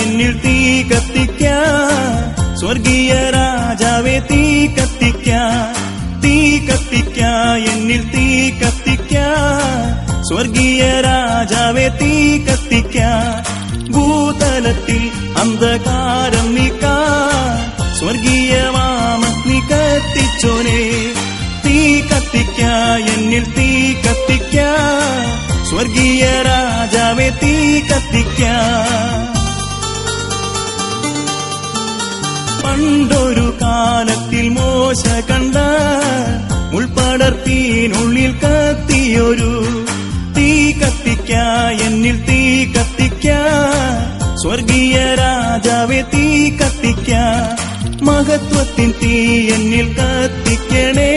എന്നിൽ തീ കത്തിക്കാൻ, സ്വർഗീയ രാജാവേ തീ കത്തിക്കാൻ, തീ കത്തിക്കാൻ, എന്നിൽ തീ കത്തിക്കാൻ, സ്വർഗീയ രാജാവേ തീ കത്തിക്കാൻ. ഭൂതലത്തിൽ അന്ധകാരം നീക്കാൻ, സ്വർഗീയ വാമഗ്നി കത്തിച്ചോനെ. തീ കത്തിക്കാൻ, എന്നിൽ തീ കത്തിക്കാൻ, സ്വർഗീയ രാജാവേ തീ കത്തിക്കാൻ. പണ്ടൊരു കാലത്തിൽ മോശ കണ്ട മുൾപടർത്തിനുള്ളിൽ കത്തിയൊരു തീ കത്തിക്കാൻ, എന്നിൽ തീ കത്തിക്കാൻ, സ്വർഗീയ രാജാവേ തീ കത്തിക്കാൻ. മഹത്വത്തിൻ തീ എന്നിൽ കത്തിക്കണേ,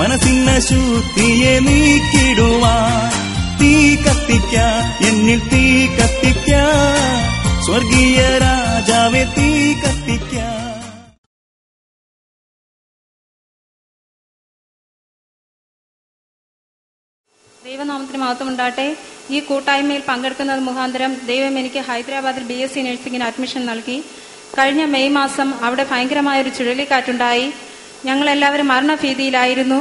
മനസ്സിന ശുദ്ധിയെ നീക്കിടുവാൻ. തീ കത്തിക്കാൻ, എന്നിൽ തീ കത്തിക്കാൻ, സ്വർഗീയ രാജാവേ തീ കത്തിക്കാൻ. ദൈവനാമത്തിന് മഹത്വം ഉണ്ടാകട്ടെ. ഈ കൂട്ടായ്മയിൽ പങ്കെടുക്കുന്നത് മുഖാന്തരം ദൈവം എനിക്ക് ഹൈദരാബാദിൽ BSc നഴ്സിംഗിന് അഡ്മിഷൻ നൽകി. കഴിഞ്ഞ മെയ് മാസം അവിടെ ഭയങ്കരമായൊരു ചുഴലിക്കാറ്റുണ്ടായി. ഞങ്ങളെല്ലാവരും മരണഭീതിയിലായിരുന്നു.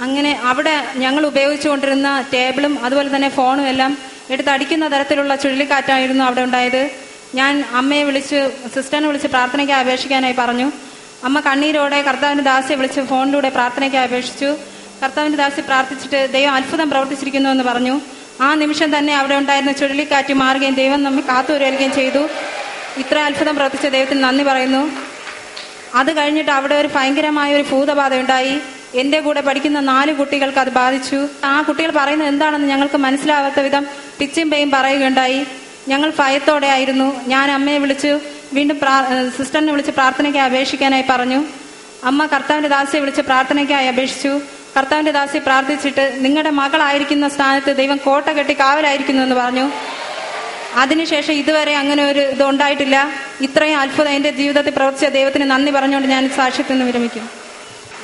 അങ്ങനെ അവിടെ ഞങ്ങൾ ഉപയോഗിച്ചുകൊണ്ടിരുന്ന ടേബിളും അതുപോലെ തന്നെ ഫോണും എല്ലാം എടുത്തടിക്കുന്ന തരത്തിലുള്ള ചുഴലിക്കാറ്റായിരുന്നു അവിടെ ഉണ്ടായത്. ഞാൻ അമ്മയെ വിളിച്ച്, സിസ്റ്ററിനെ വിളിച്ച് പ്രാർത്ഥനയ്ക്ക് അപേക്ഷിക്കാനായി പറഞ്ഞു. അമ്മ കണ്ണീരോടെ കർത്താവിന്റെ ദാസിയെ വിളിച്ച് ഫോണിലൂടെ പ്രാർത്ഥനയ്ക്ക് അപേക്ഷിച്ചു. കർത്താവിന്റെ ദാസി പ്രാർത്ഥിച്ചിട്ട് ദൈവം അത്ഭുതം പ്രവർത്തിച്ചിരിക്കുന്നു എന്ന് പറഞ്ഞു. ആ നിമിഷം തന്നെ അവിടെ ഉണ്ടായിരുന്ന ചുഴലിക്കാറ്റ് മാറുകയും ദൈവം നമ്മെ കാത്തുവരുകയും ചെയ്തു. ഇത്ര അത്ഭുതം പ്രവർത്തിച്ച ദൈവത്തിന് നന്ദി പറയുന്നു. അത് കഴിഞ്ഞിട്ട് അവിടെ ഒരു ഭയങ്കരമായ ഒരു ഭൂതബാധ ഉണ്ടായി. എന്റെ കൂടെ പഠിക്കുന്ന 4 കുട്ടികൾക്ക് അത് ബാധിച്ചു. ആ കുട്ടികൾ പറയുന്നത് എന്താണെന്ന് ഞങ്ങൾക്ക് മനസ്സിലാവാത്ത വിധം പിച്ചും പേയും പറയുകയുണ്ടായി. ഞങ്ങൾ ഭയത്തോടെ ആയിരുന്നു. ഞാൻ അമ്മയെ വിളിച്ചു വീണ്ടും സിസ്റ്ററിനെ വിളിച്ച് പ്രാർത്ഥനയ്ക്ക് അപേക്ഷിക്കാനായി പറഞ്ഞു. അമ്മ കർത്താവിന്റെ ദാസിയെ വിളിച്ച് പ്രാർത്ഥനയ്ക്കായി അപേക്ഷിച്ചു. കർത്താവിന്റെ ദാസി പ്രാർത്ഥിച്ചിട്ട് നിങ്ങളുടെ മകളായിരിക്കുന്ന സ്ഥാനത്ത് ദൈവം കോട്ട കെട്ടി കാവലായിരിക്കുന്നു എന്ന് പറഞ്ഞു. അതിനുശേഷം ഇതുവരെ അങ്ങനെ ഒരു ഇത് ഉണ്ടായിട്ടില്ല. ഇത്രയും അത്ഭുതം എന്റെ ജീവിതത്തിൽ പ്രവർത്തിച്ച ദൈവത്തിന് നന്ദി പറഞ്ഞുകൊണ്ട് ഞാൻ സാക്ഷ്യത്തിൽ നിന്ന് വിരമിക്കും.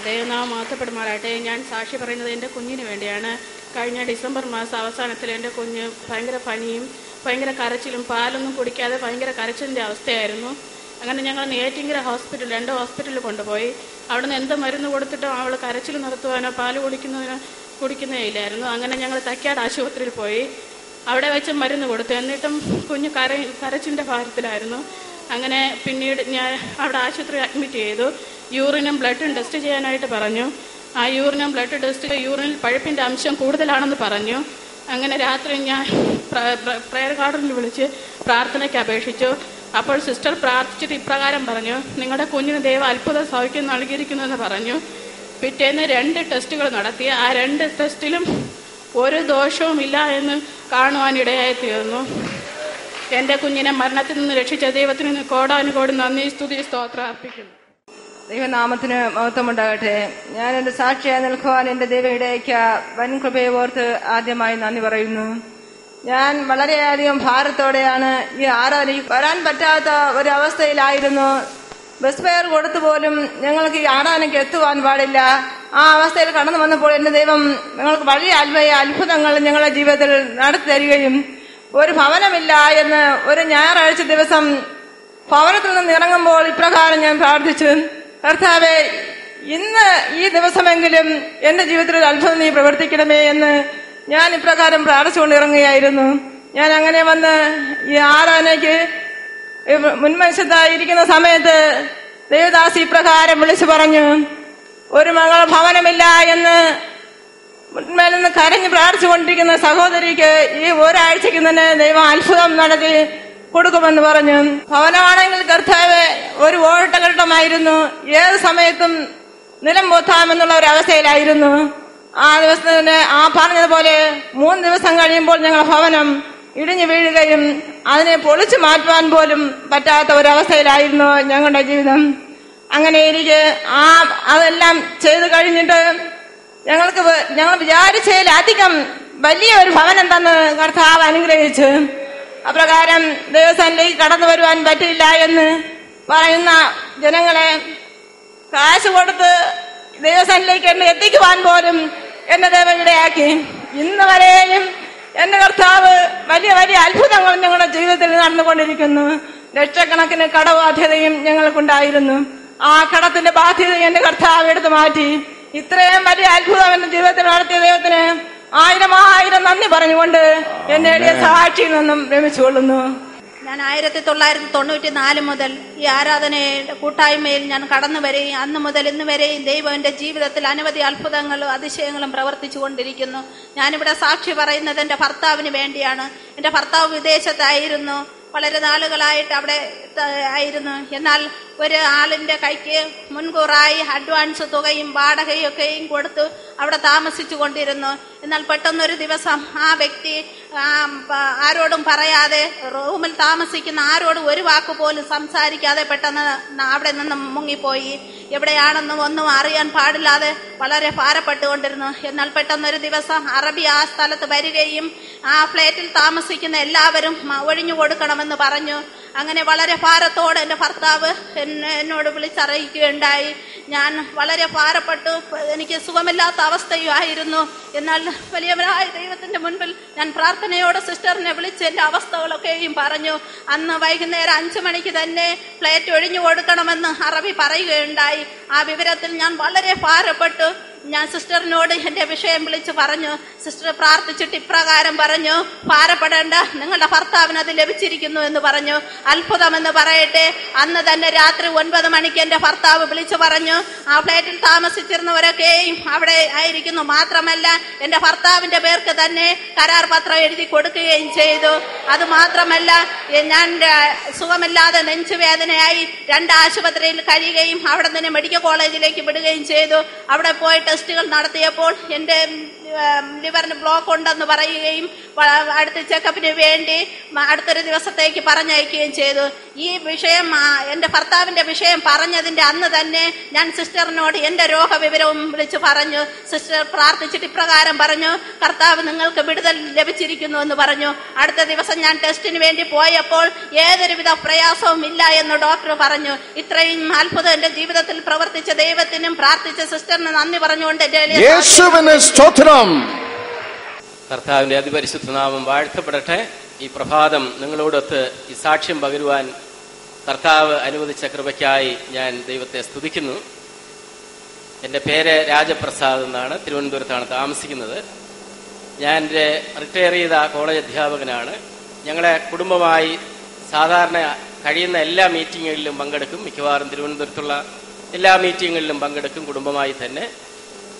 ദൈവനാമം മഹത്വപ്പെടുമാറാട്ടെ. ഞാൻ സാക്ഷി പറയുന്നത് എൻ്റെ കുഞ്ഞിന് വേണ്ടിയാണ്. കഴിഞ്ഞ ഡിസംബർ മാസം അവസാനത്തിൽ എൻ്റെ കുഞ്ഞ് ഭയങ്കര പനിയും ഭയങ്കര കരച്ചിലും, പാലൊന്നും കുടിക്കാതെ ഭയങ്കര കരച്ചിലിൻ്റെ അവസ്ഥയായിരുന്നു. അങ്ങനെ ഞങ്ങൾ നെയ്യാറ്റിൻകര ഹോസ്പിറ്റൽ 2 ഹോസ്പിറ്റലിൽ കൊണ്ടുപോയി. അവിടെ നിന്ന് എന്ത് മരുന്ന് കൊടുത്തിട്ടോ അവൾ കരച്ചിൽ നിർത്തുവാനോ പാല് കുടിക്കുന്നേ ഇല്ലായിരുന്നു. അങ്ങനെ ഞങ്ങൾ തൈക്കാട് ആശുപത്രിയിൽ പോയി. അവിടെ വെച്ച് മരുന്ന് കൊടുത്തു. എന്നിട്ടും കുഞ്ഞ് കരച്ചിലിൻ്റെ ഭാരത്തിലായിരുന്നു. അങ്ങനെ പിന്നീട് ഞാൻ അവിടെ ആശുപത്രി അഡ്മിറ്റ് ചെയ്തു. യൂറിനും ബ്ലഡും ടെസ്റ്റ് ചെയ്യാനായിട്ട് പറഞ്ഞു. ആ യൂറിനും ബ്ലഡ് ടെസ്റ്റ് യൂറിനിൽ പഴുപ്പിൻ്റെ അംശം കൂടുതലാണെന്ന് പറഞ്ഞു. അങ്ങനെ രാത്രി ഞാൻ പ്രയർ ഗാർഡനിൽ വിളിച്ച് പ്രാർത്ഥനയ്ക്ക് അപേക്ഷിച്ചു. അപ്പോൾ സിസ്റ്റർ പ്രാർത്ഥിച്ചിട്ട് ഇപ്രകാരം പറഞ്ഞു, നിങ്ങളുടെ കുഞ്ഞിന് ദൈവം അത്ഭുത സൗഖ്യം നൽകിയിരിക്കുന്നു എന്ന് പറഞ്ഞു. പിറ്റേന്ന് 2 ടെസ്റ്റുകൾ നടത്തി. ആ 2 ടെസ്റ്റിലും ഒരു ദോഷവും ഇല്ല എന്ന് കാണുവാനിടയായി തീർന്നു. എൻ്റെ കുഞ്ഞിനെ മരണത്തിൽ നിന്ന് രക്ഷിച്ച ദൈവത്തിന് കോടാനുകോടി നന്ദി, സ്തുതി, സ്തോത്രം അർപ്പിക്കുന്നു. ദൈവനാമത്തിന് മഹത്വമുണ്ടാകട്ടെ. ഞാൻ എന്റെ സാക്ഷിയായി നിൽക്കുവാൻ എന്റെ ദൈവം ഇടയ്ക്ക് വൻ കൃപയെ ഓർത്ത് ആദ്യമായി നന്ദി പറയുന്നു. ഞാൻ വളരെയധികം ഭാരത്തോടെയാണ് ഈ ആരാധനയ്ക്ക് വരാൻ പറ്റാത്ത ഒരവസ്ഥയിലായിരുന്നു. ബസ് ഫെയർ കൊടുത്തു പോലും ഞങ്ങൾക്ക് ഈ ആരാധനയ്ക്ക് എത്തുവാൻ പാടില്ല. ആ അവസ്ഥയിൽ കടന്നു വന്നപ്പോൾ എന്റെ ദൈവം ഞങ്ങൾക്ക് വലിയ അത്ഭുതങ്ങൾ ഞങ്ങളുടെ ജീവിതത്തിൽ നടത്തി തരികയും ഒരു ഭവനമില്ല എന്ന് ഒരു ഞായറാഴ്ച ദിവസം ഭവനത്തിൽ നിന്ന് ഇറങ്ങുമ്പോൾ ഇപ്രകാരം ഞാൻ പ്രാർത്ഥിച്ചു, കർത്താവേ, ഇന്ന് ഈ ദിവസമെങ്കിലും എന്റെ ജീവിതത്തിൽ ഒരു അത്ഭുതം നീ പ്രവർത്തിക്കണമേ എന്ന് ഞാൻ ഇപ്രകാരം പ്രാർത്ഥിച്ചുകൊണ്ട് ഇറങ്ങുകയായിരുന്നു. ഞാൻ അങ്ങനെ വന്ന് ഈ ആരാധനയ്ക്ക് മുൻവശത്തായിരിക്കുന്ന സമയത്ത് ദേവദാസി ഇപ്രകാരം വിളിച്ചു പറഞ്ഞു, ഒരു മകൾ ഭവനമില്ല എന്ന് മുൻമേൽ നിന്ന് കരഞ്ഞ് പ്രാർത്ഥിച്ചുകൊണ്ടിരിക്കുന്ന സഹോദരിക്ക് ഈ ഒരാഴ്ചയ്ക്ക് തന്നെ ദൈവം അത്ഭുതം നടത്തി കൊടുക്കുമെന്ന് പറഞ്ഞു. ഭവനമാണെങ്കിൽ കർത്താവ് ഒരു ഓട്ടഘട്ടമായിരുന്നു. ഏത് സമയത്തും നിലം പൊത്താമെന്നുള്ള ഒരു അവസ്ഥയിലായിരുന്നു. ആ ദിവസത്തിന് ആ പറഞ്ഞതുപോലെ 3 ദിവസം കഴിയുമ്പോൾ ഞങ്ങളുടെ ഭവനം ഇടിഞ്ഞു വീഴുകയും അതിനെ പൊളിച്ചു മാറ്റുവാൻ പോലും പറ്റാത്ത ഒരവസ്ഥയിലായിരുന്നു ഞങ്ങളുടെ ജീവിതം. അങ്ങനെ എനിക്ക് അതെല്ലാം ചെയ്തു കഴിഞ്ഞിട്ട് ഞങ്ങൾ വിചാരിച്ചതിലധികം വലിയൊരു ഭവനം തന്ന് കർത്താവ് അനുഗ്രഹിച്ചു. അപ്രകാരം ദേവസ്ഥാനിലേക്ക് കടന്നു വരുവാൻ പറ്റില്ല എന്ന് പറയുന്ന ജനങ്ങളെ കാശ് കൊടുത്ത് ദേവസ്ഥാനിലേക്ക് എന്നെ എത്തിക്കുവാൻ പോലും എന്നെ ദൈവം ഇടയാക്കി. ഇന്ന് വരെയും എന്റെ കർത്താവ് വലിയ വലിയ അത്ഭുതങ്ങൾ ഞങ്ങളുടെ ജീവിതത്തിൽ നടന്നുകൊണ്ടിരിക്കുന്നു. ലക്ഷക്കണക്കിന് കടബാധ്യതയും ഞങ്ങൾക്കുണ്ടായിരുന്നു. ആ കടത്തിന്റെ ബാധ്യത എന്റെ കർത്താവ് എടുത്തു മാറ്റി ഇത്രയും വലിയ അത്ഭുതം എന്റെ ജീവിതത്തിൽ നടത്തിയ ദൈവത്തിന് ആയിരം നന്ദി പറഞ്ഞുകൊണ്ട് എന്റെ എളിയ സാക്ഷിയിൽ നിന്നും രമിച്ചുകൊള്ളുന്നു. ഞാൻ 1994 മുതൽ ഈ ആരാധനയുടെ കൂട്ടായ്മയിൽ ഞാൻ കടന്നു വരികയും അന്ന് മുതൽ ഇന്ന് വരെയും ദൈവം എന്റെ ജീവിതത്തിൽ അനവധി അത്ഭുതങ്ങളും അതിശയങ്ങളും പ്രവർത്തിച്ചു കൊണ്ടിരിക്കുന്നു. ഞാനിവിടെ സാക്ഷി പറയുന്നത് എന്റെ ഭർത്താവിന് വേണ്ടിയാണ്. എന്റെ ഭർത്താവ് വിദേശത്തായിരുന്നു, വളരെ നാളുകളായിട്ട് അവിടെ ആയിരുന്നു. എന്നാൽ ഒരു ആളിന്റെ കൈക്ക് മുൻകൂറായി അഡ്വാൻസ് തുകയും വാടകയും ഒക്കെയും കൊടുത്തു അവിടെ താമസിച്ചു കൊണ്ടിരുന്നു. എന്നാൽ പെട്ടെന്നൊരു ദിവസം ആ വ്യക്തി ആരോടും പറയാതെ റൂമിൽ താമസിക്കുന്ന ആരോടും ഒരു വാക്ക് പോലും സംസാരിക്കാതെ പെട്ടെന്ന് അവിടെ നിന്ന് മുങ്ങിപ്പോയി. എവിടെയാണെന്നും ഒന്നും അറിയാൻ പാടില്ലാതെ വളരെ ഭാരപ്പെട്ടുകൊണ്ടിരുന്നു. എന്നാൽ പെട്ടെന്നൊരു ദിവസം അറബി ആ സ്ഥലത്ത് വരികയും ആ ഫ്ലാറ്റിൽ താമസിക്കുന്ന എല്ലാവരും ഒഴിഞ്ഞു കൊടുക്കണമെന്ന് പറഞ്ഞു. അങ്ങനെ വളരെ ഭാരത്തോടെ എന്റെ ഭർത്താവ് എന്നോട് വിളിച്ചറിയിക്കുകയുണ്ടായി. ഞാൻ വളരെ ഭാരപ്പെട്ടു, എനിക്ക് സുഖമില്ലാത്ത അവസ്ഥയുമായിരുന്നു. എന്നാൽ വലിയവനായ ദൈവത്തിന്റെ മുൻപിൽ ഞാൻ പ്രാർത്ഥനയോടെ സിസ്റ്ററിനെ വിളിച്ച് എന്റെ അവസ്ഥകളൊക്കെയും പറഞ്ഞു. അന്ന് വൈകുന്നേരം 5 മണിക്ക് തന്നെ ഫ്ലാറ്റ് ഒഴിഞ്ഞു കൊടുക്കണമെന്ന് അറബി പറയുകയുണ്ടായി. ആ വിവരത്തിൽ ഞാൻ വളരെ ഭാരപ്പെട്ടു. ഞാൻ സിസ്റ്ററിനോട് എന്റെ വിഷയം വിളിച്ച് പറഞ്ഞു. സിസ്റ്റർ പ്രാർത്ഥിച്ചിട്ട് ഇപ്രകാരം പറഞ്ഞു, ഭാരപ്പെടേണ്ട, നിങ്ങളുടെ ഭർത്താവിന് അത് ലഭിച്ചിരിക്കുന്നു എന്ന് പറഞ്ഞു. അത്ഭുതമെന്ന് പറയട്ടെ, അന്ന് തന്നെ രാത്രി 9 മണിക്ക് എന്റെ ഭർത്താവ് വിളിച്ചു പറഞ്ഞു, ആ ഫ്ലാറ്റിൽ താമസിച്ചിരുന്നവരൊക്കെയും അവിടെ ആയിരിക്കുന്നു. മാത്രമല്ല എന്റെ ഭർത്താവിന്റെ പേർക്ക് തന്നെ കരാർ പത്രം എഴുതി കൊടുക്കുകയും ചെയ്തു. അത് മാത്രമല്ല, ഞാൻ സുഖമില്ലാതെ നെഞ്ചുവേദനയായി 2 ആശുപത്രിയിൽ കഴിയുകയും അവിടെ നിന്ന് മെഡിക്കൽ കോളേജിലേക്ക് വിടുകയും ചെയ്തു. അവിടെ പോയിട്ട് ടെസ്റ്റുകൾ നടത്തിയപ്പോൾ എന്റെ ലിവറിന് ബ്ലോക്ക് ഉണ്ടെന്ന് പറയുകയും അടുത്ത ചെക്കപ്പിന് വേണ്ടി അടുത്തൊരു ദിവസത്തേക്ക് പറഞ്ഞയക്കുകയും ചെയ്തു. ഈ വിഷയം എന്റെ ഭർത്താവിന്റെ വിഷയം പറഞ്ഞതിന്റെ അന്ന് തന്നെ ഞാൻ സിസ്റ്ററിനോട് എന്റെ രോഗവിവരവും വിളിച്ചു പറഞ്ഞു. സിസ്റ്റർ പ്രാർത്ഥിച്ചിട്ട് ഇപ്രകാരം പറഞ്ഞു, കർത്താവ് നിങ്ങൾക്ക് വിടുതൽ ലഭിച്ചിരിക്കുന്നു എന്ന് പറഞ്ഞു. അടുത്ത ദിവസം ഞാൻ ടെസ്റ്റിന് വേണ്ടി പോയപ്പോൾ ഏതൊരുവിധ പ്രയാസവും ഇല്ല എന്ന് ഡോക്ടർ പറഞ്ഞു. ഇത്രയും അത്ഭുതം എന്റെ ജീവിതത്തിൽ പ്രവർത്തിച്ച ദൈവത്തിനും പ്രാർത്ഥിച്ച സിസ്റ്ററിന് നന്ദി പറഞ്ഞുകൊണ്ട് കർത്താവിന്റെ അതിപരിശുദ്ധ നാമം വാഴ്ത്തപ്പെടട്ടെ. ഈ പ്രഭാതം നിങ്ങളോടൊത്ത് ഈ സാക്ഷ്യം പകരുവാൻ കർത്താവ് അനുവദിച്ച കൃപയ്ക്കായി ഞാൻ ദൈവത്തെ സ്തുതിക്കുന്നു. എൻ്റെ പേര് രാജപ്രസാദ് എന്നാണ്, തിരുവനന്തപുരത്താണ് താമസിക്കുന്നത്. ഞാൻ എൻ്റെ റിട്ടയർ ചെയ്ത കോളേജ് അധ്യാപകനാണ്. ഞങ്ങളെ കുടുംബമായി സാധാരണ കഴിയുന്ന എല്ലാ മീറ്റിങ്ങുകളിലും പങ്കെടുക്കും. മിക്കവാറും തിരുവനന്തപുരത്തുള്ള എല്ലാ മീറ്റിങ്ങുകളിലും പങ്കെടുക്കും കുടുംബമായി തന്നെ.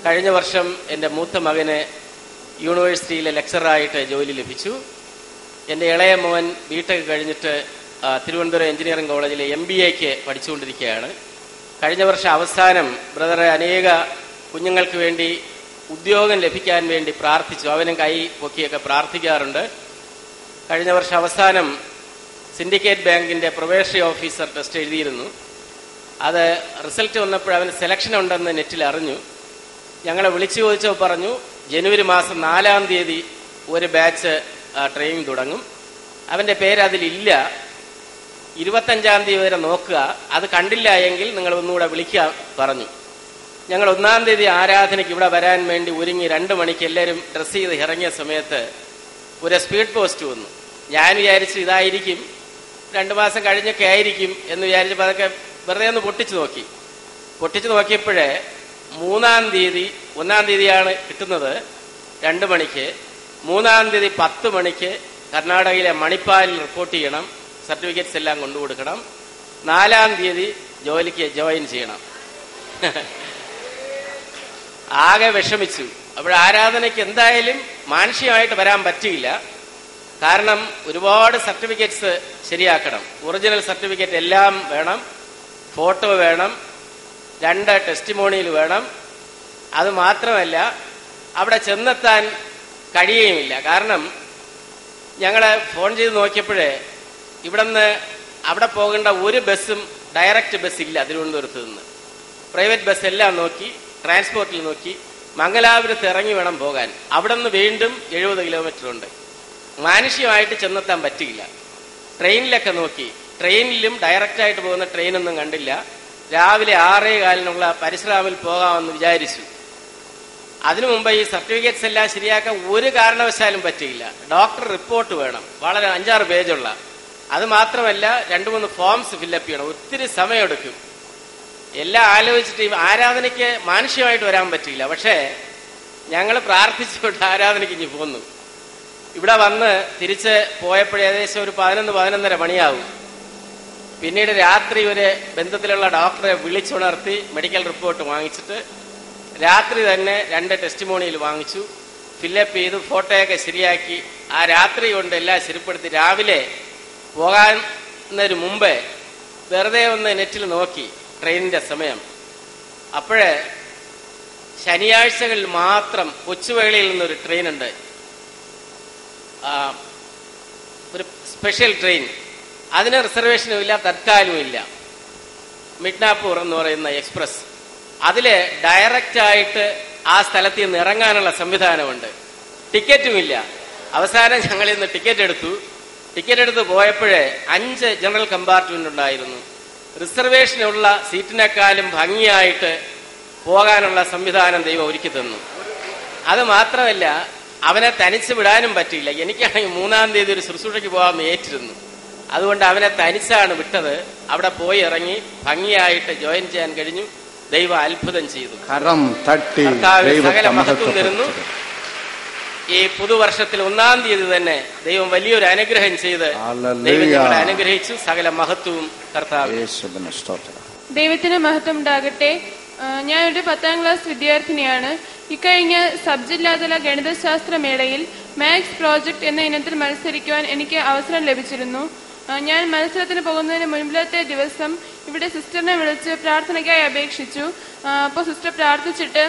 കഴിഞ്ഞ വർഷം എൻ്റെ മൂത്ത മകന് യൂണിവേഴ്സിറ്റിയിലെ ലെക്ചറായിട്ട് ജോലി ലഭിച്ചു. എൻ്റെ ഇളയ മോൻ ബിടെക് കഴിഞ്ഞിട്ട് തിരുവനന്തപുരം എഞ്ചിനീയറിംഗ് കോളേജിലെ MBAക്ക് പഠിച്ചുകൊണ്ടിരിക്കുകയാണ്. കഴിഞ്ഞ വർഷം അവസാനം ബ്രദറെ അനേക കുഞ്ഞുങ്ങൾക്ക് വേണ്ടി ഉദ്യോഗം ലഭിക്കാൻ വേണ്ടി പ്രാർത്ഥിച്ചു. അവനും കൈ പൊക്കിയൊക്കെ പ്രാർത്ഥിക്കാറുണ്ട്. കഴിഞ്ഞ വർഷം അവസാനം സിൻഡിക്കേറ്റ് ബാങ്കിൻ്റെ പ്രൊബേഷണറി ഓഫീസർ ടെസ്റ്റ് എഴുതിയിരുന്നു. അത് റിസൾട്ട് വന്നപ്പോൾ അവന് സെലക്ഷൻ ഉണ്ടെന്ന് നെറ്റിൽ അറിഞ്ഞു. ഞങ്ങളെ വിളിച്ചു ചോദിച്ചപ്പോൾ പറഞ്ഞു, ജനുവരി മാസം 4-ാം തീയതി ഒരു ബാച്ച് ട്രെയിനിങ് തുടങ്ങും. അവൻ്റെ പേര് അതിലില്ല. 25-ാം തീയതി വരെ നോക്കുക, അത് കണ്ടില്ല എങ്കിൽ നിങ്ങൾ ഒന്നുകൂടെ വിളിക്കാൻ പറഞ്ഞു. ഞങ്ങൾ 1-ാം തീയതി ആരാധനയ്ക്ക് ഇവിടെ വരാൻ വേണ്ടി ഒരുങ്ങി 2 മണിക്ക് എല്ലാവരും ഡ്രസ്സ് ചെയ്ത് ഇറങ്ങിയ സമയത്ത് ഒരു സ്പീഡ് പോസ്റ്റ് വന്നു. ഞാൻ വിചാരിച്ചു ഇതായിരിക്കും, 2 മാസം കഴിഞ്ഞൊക്കെ ആയിരിക്കും എന്ന് വിചാരിച്ചപ്പോൾ അതൊക്കെ വെറുതെ ഒന്ന് പൊട്ടിച്ചു നോക്കിയപ്പോഴേ 3-ാം തീയതി, 1-ാം തീയതിയാണ് കിട്ടുന്നത് 2 മണിക്ക്, 3-ാം തീയതി 10 മണിക്ക് കർണാടകയിലെ മണിപ്പാലിൽ റിപ്പോർട്ട് ചെയ്യണം, സർട്ടിഫിക്കറ്റ്സ് എല്ലാം കൊണ്ടുകൊടുക്കണം. 4-ാം തീയതി ജോലിക്ക് ജോയിൻ ചെയ്യണം. ആകെ വിഷമിച്ചു. അപ്പോൾ ആരാധനയ്ക്ക് എന്തായാലും മാനുഷികമായിട്ട് വരാൻ പറ്റിയില്ല. കാരണം ഒരുപാട് സർട്ടിഫിക്കറ്റ്സ് ശരിയാക്കണം. ഒറിജിനൽ സർട്ടിഫിക്കറ്റ് എല്ലാം വേണം, ഫോട്ടോ വേണം, 2 ടെസ്റ്റിമോണിയൽ വേണം. അത് മാത്രമല്ല അവിടെ ചെന്നെത്താൻ കഴിയുകയുമില്ല. കാരണം ഞങ്ങൾ ഫോൺ ചെയ്ത് നോക്കിയപ്പോഴേ ഇവിടുന്ന് അവിടെ പോകേണ്ട ഒരു ബസ്സും ഡയറക്റ്റ് ബസ് ഇല്ല. തിരുവനന്തപുരത്ത് നിന്ന് പ്രൈവറ്റ് ബസ് എല്ലാം നോക്കി, ട്രാൻസ്പോർട്ടിൽ നോക്കി, മംഗലാപുരത്ത് ഇറങ്ങി വേണം പോകാൻ. അവിടെ നിന്ന് വീണ്ടും 70 കിലോമീറ്റർ ഉണ്ട്. മാനുഷികമായിട്ട് ചെന്നെത്താൻ പറ്റില്ല. ട്രെയിനിലൊക്കെ നോക്കി, ട്രെയിനിലും ഡയറക്റ്റായിട്ട് പോകുന്ന ട്രെയിനൊന്നും കണ്ടില്ല. രാവിലെ 6:15 പരിശ്രമിൽ പോകാമെന്ന് വിചാരിച്ചു. അതിനു മുമ്പ് ഈ സർട്ടിഫിക്കറ്റ്സ് എല്ലാം ശരിയാക്കാൻ ഒരു കാരണവശാലും പറ്റില്ല. ഡോക്ടർ റിപ്പോർട്ട് വേണം, വളരെ 5-6 പേജുള്ള. അത് മാത്രമല്ല 2-3 ഫോംസ് ഫില്ലപ്പ് ചെയ്യണം. ഒത്തിരി സമയമെടുക്കും. എല്ലാം ആലോചിച്ചിട്ട് ആരാധനയ്ക്ക് മാനുഷികമായിട്ട് വരാൻ പറ്റില്ല. പക്ഷേ ഞങ്ങൾ പ്രാർത്ഥിച്ചുകൊണ്ട് ആരാധനയ്ക്ക് ഇനി പോന്നു. ഇവിടെ വന്ന് തിരിച്ച് പോയപ്പോഴേ ഏകദേശം ഒരു 11-11:30 മണിയാവും. പിന്നീട് രാത്രി ഒരു ബന്ധത്തിലുള്ള ഡോക്ടറെ വിളിച്ചുണർത്തി മെഡിക്കൽ റിപ്പോർട്ട് വാങ്ങിച്ചിട്ട് രാത്രി തന്നെ 2 ടെസ്റ്റിമോണിയിൽ വാങ്ങിച്ചു, ഫില്ലപ്പ് ചെയ്തു, ഫോട്ടോയൊക്കെ ശരിയാക്കി ആ രാത്രി കൊണ്ട് എല്ലാം ശരിപ്പെടുത്തി രാവിലെ പോകാനൊരു മുമ്പേ വെറുതെ ഒന്ന് നെറ്റിൽ നോക്കി ട്രെയിനിന്റെ സമയം. അപ്പോഴേ ശനിയാഴ്ചകളിൽ മാത്രം കൊച്ചുവേളിയിൽ നിന്നൊരു ട്രെയിനുണ്ട്, ഒരു സ്പെഷ്യൽ ട്രെയിൻ. അതിന് റിസർവേഷനും ഇല്ല, തത്കാലവും ഇല്ല. മിഡ്നാപ്പൂർ എന്ന് പറയുന്ന എക്സ്പ്രസ്. അതില് ഡയറക്റ്റായിട്ട് ആ സ്ഥലത്ത് നിന്ന് ഇറങ്ങാനുള്ള സംവിധാനമുണ്ട്. ടിക്കറ്റും ഇല്ല. അവസാനം ഞങ്ങൾ ഇന്ന് ടിക്കറ്റ് എടുത്ത് പോയപ്പോഴേ 5 ജനറൽ കമ്പാർട്ട്മെന്റ് ഉണ്ടായിരുന്നു. റിസർവേഷനുള്ള സീറ്റിനേക്കാളും ഭംഗിയായിട്ട് പോകാനുള്ള സംവിധാനം ദൈവം ഒരുക്കി തന്നു. അത് മാത്രമല്ല, അവനെ തനിച്ച് വിടാനും പറ്റില്ല. എനിക്കാണെങ്കിൽ 3-ാം തീയതി ഒരു ശുശ്രൂഷയ്ക്ക് പോകാമെന്ന് ഏറ്റിരുന്നു. അതുകൊണ്ട് അവനെ തനിച്ചാണ് വിട്ടത്. അവിടെ പോയി ഇറങ്ങി ഭംഗിയായിട്ട് ജോയിൻ ചെയ്യാൻ കഴിഞ്ഞു. ദൈവം അത്ഭുതം ചെയ്തു. സകല മഹത്വം തരുന്നു. ഈ പുതുവർഷത്തിൽ 1-ാം തീയതി തന്നെ ദൈവം വലിയൊരു അനുഗ്രഹം ചെയ്ത് ദൈവം ഞങ്ങളെ അനുഗ്രഹിച്ചു. സകല മഹത്വവും കർത്താവ്. ദൈവത്തിന് മഹത്വം ഉണ്ടാകട്ടെ. ഞാനൊരു 10ാം ക്ലാസ് വിദ്യാർത്ഥിനിയാണ്. ഇക്കഴിഞ്ഞ സബ് ജില്ലാതല ഗണിതശാസ്ത്ര മേളയിൽ മാത്സ് പ്രോജക്ട് എന്ന ഇനത്തിൽ മത്സരിക്കുവാൻ എനിക്ക് അവസരം ലഭിച്ചിരുന്നു. ഞാൻ മത്സരത്തിന് പോകുന്നതിന് മുൻപിലത്തെ ദിവസം ഇവിടെ സിസ്റ്ററിനെ വിളിച്ച് പ്രാർത്ഥനയ്ക്കായി അപേക്ഷിച്ചു. അപ്പോൾ സിസ്റ്റർ പ്രാർത്ഥിച്ചിട്ട്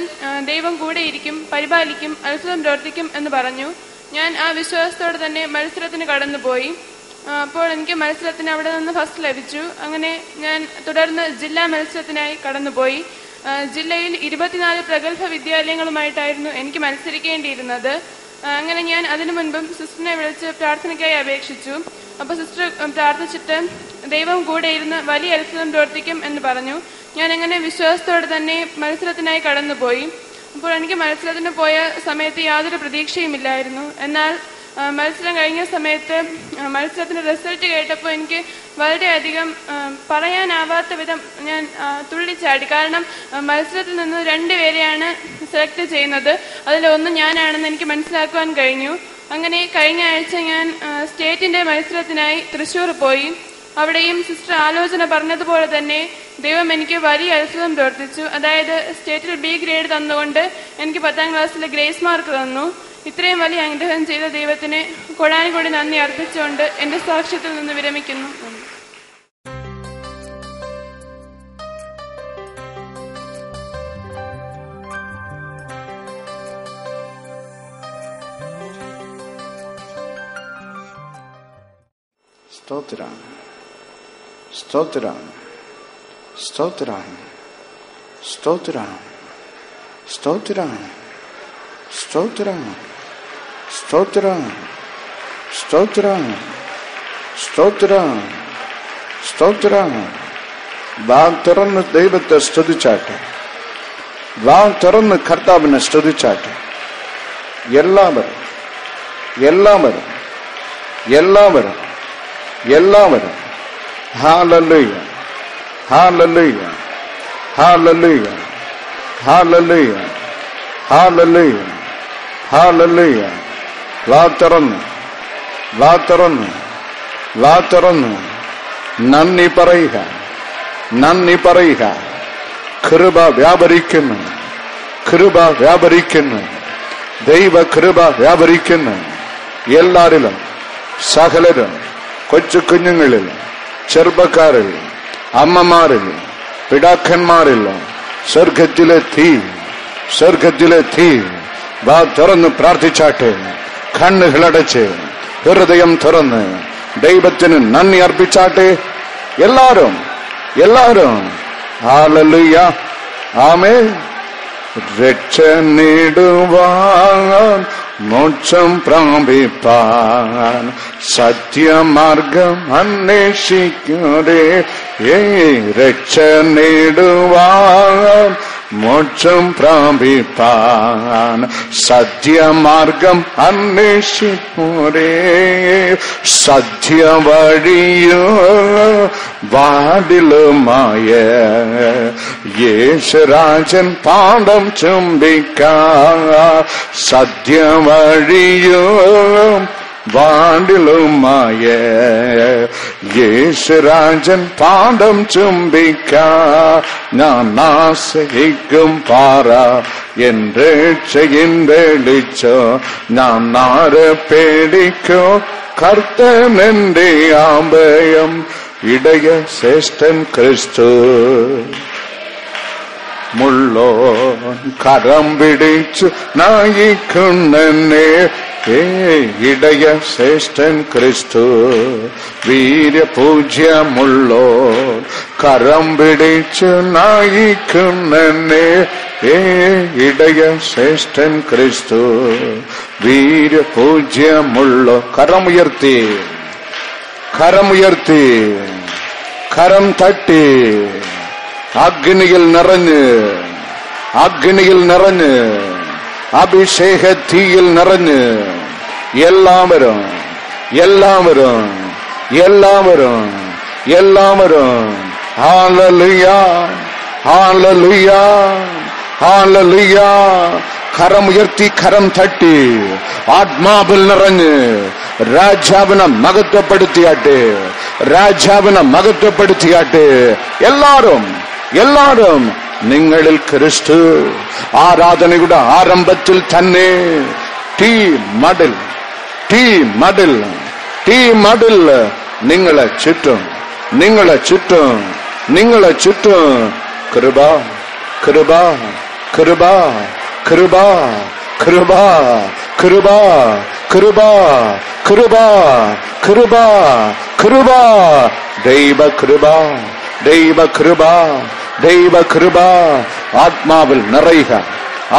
ദൈവം കൂടെയിരിക്കും, പരിപാലിക്കും, അത്ഭുതം പ്രവർത്തിക്കും എന്ന് പറഞ്ഞു. ഞാൻ ആ വിശ്വാസത്തോടെ തന്നെ മത്സരത്തിന് കടന്നുപോയി. അപ്പോൾ എനിക്ക് മത്സരത്തിന് അവിടെ നിന്ന് ഫസ്റ്റ് ലഭിച്ചു. അങ്ങനെ ഞാൻ തുടർന്ന് ജില്ലാ മത്സരത്തിനായി കടന്നുപോയി. ജില്ലയിൽ 24 പ്രഗത്ഭ വിദ്യാലയങ്ങളുമായിട്ടായിരുന്നു എനിക്ക് മത്സരിക്കേണ്ടിയിരുന്നത്. അങ്ങനെ ഞാൻ അതിനു മുൻപും സിസ്റ്ററിനെ വിളിച്ച് പ്രാർത്ഥനയ്ക്കായി അപേക്ഷിച്ചു. അപ്പോൾ സിസ്റ്റർ പ്രാർത്ഥിച്ചിട്ട് ദൈവം കൂടെ ഇരുന്ന് വലിയ അത്ഭുതം പ്രവർത്തിക്കും എന്ന് പറഞ്ഞു. ഞാൻ അങ്ങനെ വിശ്വാസത്തോടെ തന്നെ മത്സരത്തിനായി കടന്നുപോയി. അപ്പോൾ എനിക്ക് മത്സരത്തിന് പോയ സമയത്ത് യാതൊരു പ്രതീക്ഷയുമില്ലായിരുന്നു. എന്നാൽ മത്സരം കഴിഞ്ഞ സമയത്ത് മത്സരത്തിന്റെ റിസൾട്ട് കേട്ടപ്പോൾ എനിക്ക് വളരെയധികം പറയാനാവാത്ത വിധം ഞാൻ തുള്ളിച്ചാടി. കാരണം മത്സരത്തിൽ നിന്ന് 2 പേരെയാണ് സെലക്ട് ചെയ്യുന്നത്. അതിലൊന്ന് ഞാനാണെന്ന് എനിക്ക് മനസ്സിലാക്കുവാൻ കഴിഞ്ഞു. അങ്ങനെ കഴിഞ്ഞ ആഴ്ച ഞാൻ സ്റ്റേറ്റിന്റെ മത്സരത്തിനായി തൃശ്ശൂർ പോയി. അവിടെയും സിസ്റ്റർ ആലോചന പറഞ്ഞതുപോലെ തന്നെ ദൈവം എനിക്ക് വലിയ അത്ഭുതം പ്രവർത്തിച്ചു. അതായത് സ്റ്റേറ്റിൽ B ഗ്രേഡ് തന്നുകൊണ്ട് എനിക്ക് 10ാം ക്ലാസ്സിൽ ഗ്രേസ് മാർക്ക് തന്നു. ഇത്രയും വലിയ അനുഗ്രഹം ചെയ്ത ദൈവത്തിന് കൊടാനുകൂടി നന്ദി അർപ്പിച്ചുകൊണ്ട് എന്റെ സാക്ഷ്യത്തിൽ നിന്ന് വിരമിക്കുന്നു. സ്തോത്രം, സ്തോത്രം, സ്തോത്രം, സ്തോത്രം, സ്തോത്രം, സ്തോത്രം, സ്തോത്രം, സ്തോത്രം, സ്തോത്രം, സ്തോത്രം. വാ തുറന്ന് ദൈവത്തെ സ്തുതിച്ചാട്ടെ. വാ തുറന്ന് കർത്താവിനെ സ്തുതിച്ചാട്ടെ. എല്ലാവരും എല്ലാവരും എല്ലാവരും എല്ലാവരും hallelujah, hallelujah, hallelujah, hallelujah, hallelujah, hallelujah. വാ തുറന്ന്, വാ തുറന്ന്, വാ തുറന്ന് നന്ദി പറയുക, നന്ദി പറയുക. കൃപ വ്യാപരിക്കുന്നു, കൃപ വ്യാപരിക്കുന്നു, ദൈവ കൃപ വ്യാപരിക്കുന്നു. എല്ലാരിലും, സകലരും, കൊച്ചു കുഞ്ഞുങ്ങളിൽ, ചെറുപ്പക്കാരിൽ, അമ്മമാരിൽ, പിതാക്കന്മാരിൽ സ്വർഗത്തിലെ തീ, സ്വർഗത്തിലെ തീ. വാ തുറന്ന് പ്രാർത്ഥിച്ചാട്ടെ. കണ്ണുകളടച്ച് ഹൃദയം തുറന്ന് ദൈവത്തിന് നന്ദി അർപ്പിച്ചാട്ടെ. എല്ലാരും എല്ലാരും ഹല്ലേലൂയ, ആമേൻ. രക്ഷ നേടുവാൻ, മോക്ഷം പ്രാപിപ്പാൻ സത്യമാർഗം അന്വേഷിക്കാതെ, രക്ഷ നേടുവാൻ, മോക്ഷം പ്രാപിപ്പാൻ സത്യമാർഗം അന്വേഷിപ്പോരേ. സത്യവഴിയോ വാതിലുമായ യേശുരാജൻ പാദം ചുംബിക്കാൻ. സത്യവഴിയോ വാണ്ടിലുമായ യേശുരാജൻ പാദം ചുംബിക്കാൻ. ഞാൻ ആശ്രയിക്കും പാറ എൻ രക്ഷയിൻ വെളിച്ചോ. ഞാൻ ആരെ പേടിക്കോ, കർത്തൻ എന്റെ ആഭയം. ഇടയ ശ്രേഷ്ഠൻ ക്രിസ്തു മുള്ളോൻ കരം പിടിച്ചു നയിക്കുന്നേ. ഇടയ ശ്രേഷ്ഠൻ ക്രിസ്തു വീര്യപൂജ്യമുള്ളോ കരം പിടിച്ചു നയിക്കുന്നേ. ഇടയ ശ്രേഷ്ഠൻ ക്രിസ്തു വീര്യപൂജ്യമുള്ളോ. കരമുയർത്തി കരമുയർത്തി കരം തട്ടി അഗ്നിയിൽ നിറഞ്ഞ് അഗ്നിയിൽ നിറഞ്ഞ് അഭിഷേക തീയിൽ നിറഞ്ഞ് എല്ലാവരും എല്ലാവരും എല്ലാവരും എല്ലാവരും ഹല്ലേലൂയ ഹല്ലേലൂയ ഹല്ലേലൂയ. കരമുയർത്തി കരം തട്ടി ആത്മാവിൽ നിറഞ്ഞ് രാജാവിനെ മഹത്വപ്പെടുത്തിയാട്ടെ, രാജാവിനെ മഹത്വപ്പെടുത്തിയാട്ടെ. എല്ലാവരും എല്ലാവരും നിങ്ങളിൽ ക്രിസ്തു. ആരാധനയുടെ ആരംഭത്തിൽ തന്നെ ടീ മടിൽ ടീ മടിൽ ടീ മടിൽ നിങ്ങളെ ചുറ്റും നിങ്ങളെ ചുറ്റും നിങ്ങളെ ചുറ്റും കൃപ കൃപ കൃപ കൃപ കൃപ കൃപ കൃപ കൃപ കൃപ കൃപ ദൈവ കൃപ ദൈവ കൃപ ദൈവ കൃപ. ആത്മാവിൽ നിറയുക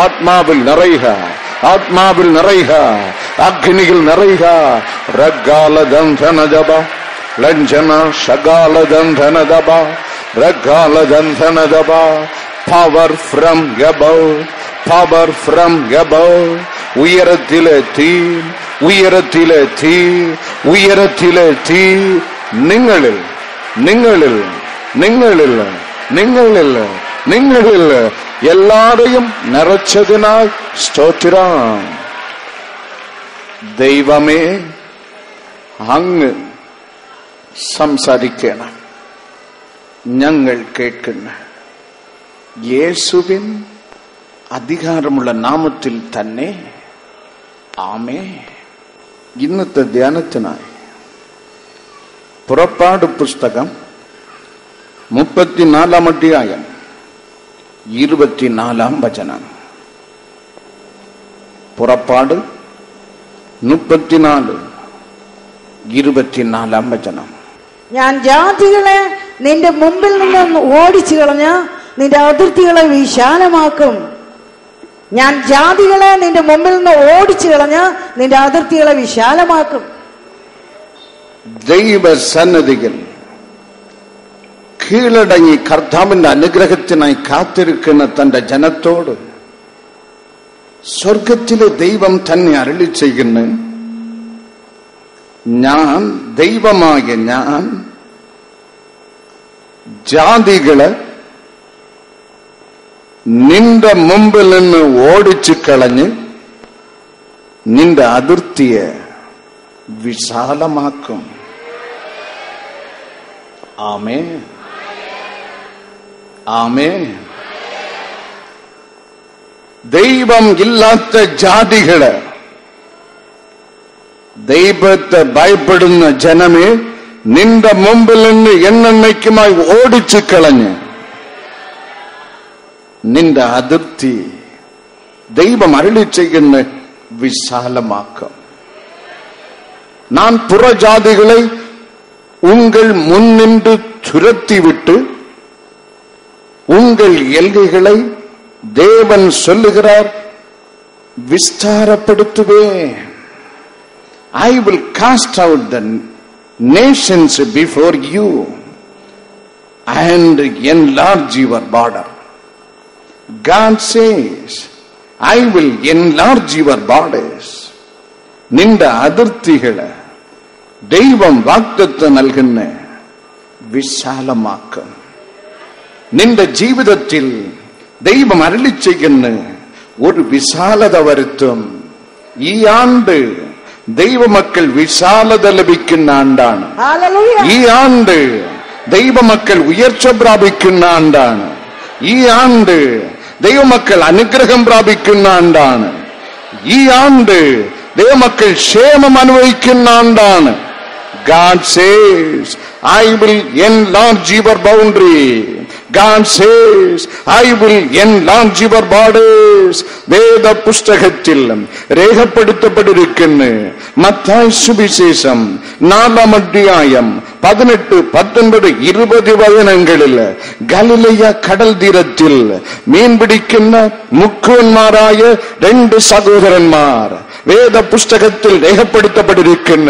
ആത്മാവിൽ നിറയുക ആത്മാവിൽ നിറയുക അഗ്നിയിൽ നിറയുക. റഗാലദന്ധന ജപ ലഞ്ജന ശകാലദന്ധന ജപ റഗാലദന്ധന ജപ. Power from above power from above. ഉയരത്തിലെ തീ ഉയരത്തിലെ തീ ഉയരത്തിലെ തീ നിങ്ങളിൽ നിങ്ങളിൽ നിങ്ങളിൽ നിങ്ങളിൽ നിങ്ങളിൽ എല്ലാവരെയും നിറച്ചതിനാൽ സ്തോത്രം. ദൈവമേ, അങ്ങ് സംസാരിക്കണം, ഞങ്ങൾ കേൾക്കുന്ന യേശുവിൻ അധികാരമുള്ള നാമത്തിൽ തന്നെ ആമേൻ. ഇന്നത്തെ ധ്യാനത്തിനായി പുറപ്പാട് പുസ്തകം 34 അധ്യായം 24 വചനം. പുറപ്പാട് 34 24 വചനം. ഞാൻ ജാതികളെ നിന്റെ മുമ്പിൽ നിന്ന് ഓടിച്ചു കളഞ്ഞ് നിന്റെ അതിർത്തികളെ വിശാലമാക്കും. ഞാൻ ജാതികളെ നിന്റെ മുമ്പിൽ നിന്ന് ഓടിച്ചു കളഞ്ഞ് നിന്റെ അതിർത്തികളെ വിശാലമാക്കും. ദൈവസന്നിധിയിൽ കീഴടങ്ങി കർത്താവിന്റെ അനുഗ്രഹത്തിനായി കാത്തിരിക്കുന്ന തന്റെ ജനത്തോട് സ്വർഗത്തിലെ ദൈവം തന്നെ അരുളി ചെയ്യുന്നു, ഞാൻ ദൈവമായ ഞാൻ ജാതികളെ നിന്റെ മുമ്പിൽ നിന്ന് ഓടിച്ചു കളഞ്ഞ് നിന്റെ അതിർത്തിയെ വിശാലമാക്കും. ആമേൻ ആമേൻ. ദൈവം ഇല്ലാത്ത ജാതികള്, ദൈവത്തെ ഭയപ്പെടുന്ന ജനമേ, നിന്റെ മുമ്പിൽ നിന്ന് എന്നേക്കുമായി ഓടിച്ചു കളഞ്ഞ് നിന്റെ അതിർത്തി ദൈവം അരുളി ചെയ്യുന്ന വിശാലമാക്കും. நான் புறஜாதிகளை உங்கள் முன்னின்று துரத்திவிட்டு உங்கள் எல்கைகளை தேவன் சொல்லுகிறார் விஸ்தாரப்படுத்துவேன். I will cast out the nations before you and enlarge your border. God says, I will enlarge your borders. നിന്റെ അതിർത്തികളെ ദൈവം വാഗ്ദത്തം നൽകുന്ന വിശാലമാക്കും. നിന്റെ ജീവിതത്തിൽ ദൈവം അരുളി ചെയ്യുന്ന ഒരു വിശാലത വരുത്തും. ഈ ആണ്ട് ദൈവമക്കൾ വിശാലത ലഭിക്കുന്ന ആണ്ടാണ്. ഈ ആണ്ട് ദൈവമക്കൾ ഉയർച്ച പ്രാപിക്കുന്ന ആണ്ടാണ്. ഈ ആണ്ട് ദൈവമക്കൾ അനുഗ്രഹം പ്രാപിക്കുന്ന ആണ്ടാണ്. ഈ ആണ്ട് ദൈവമക്കൾ ക്ഷേമം അനുഭവിക്കുന്ന ആണ്ടാണ്. God says, I will enlarge your boundary. God says, I will enlarge your borders. വേദ പുസ്തകത്തിൽ രേഖപ്പെടുത്തപ്പെട്ടിരിക്കുന്ന മത്തായി സുവിശേഷം 4-ാം അധ്യായം 18, 19, 20 വചനങ്ങളിൽ ഗലിലയ കടൽ തീരത്തിൽ മീൻ പിടിക്കുന്ന മുക്കുവന്മാരായ 2 സഹോദരന്മാർ വേദ പുസ്തകത്തിൽ രേഖപ്പെടുത്തപ്പെട്ടിരിക്കുന്ന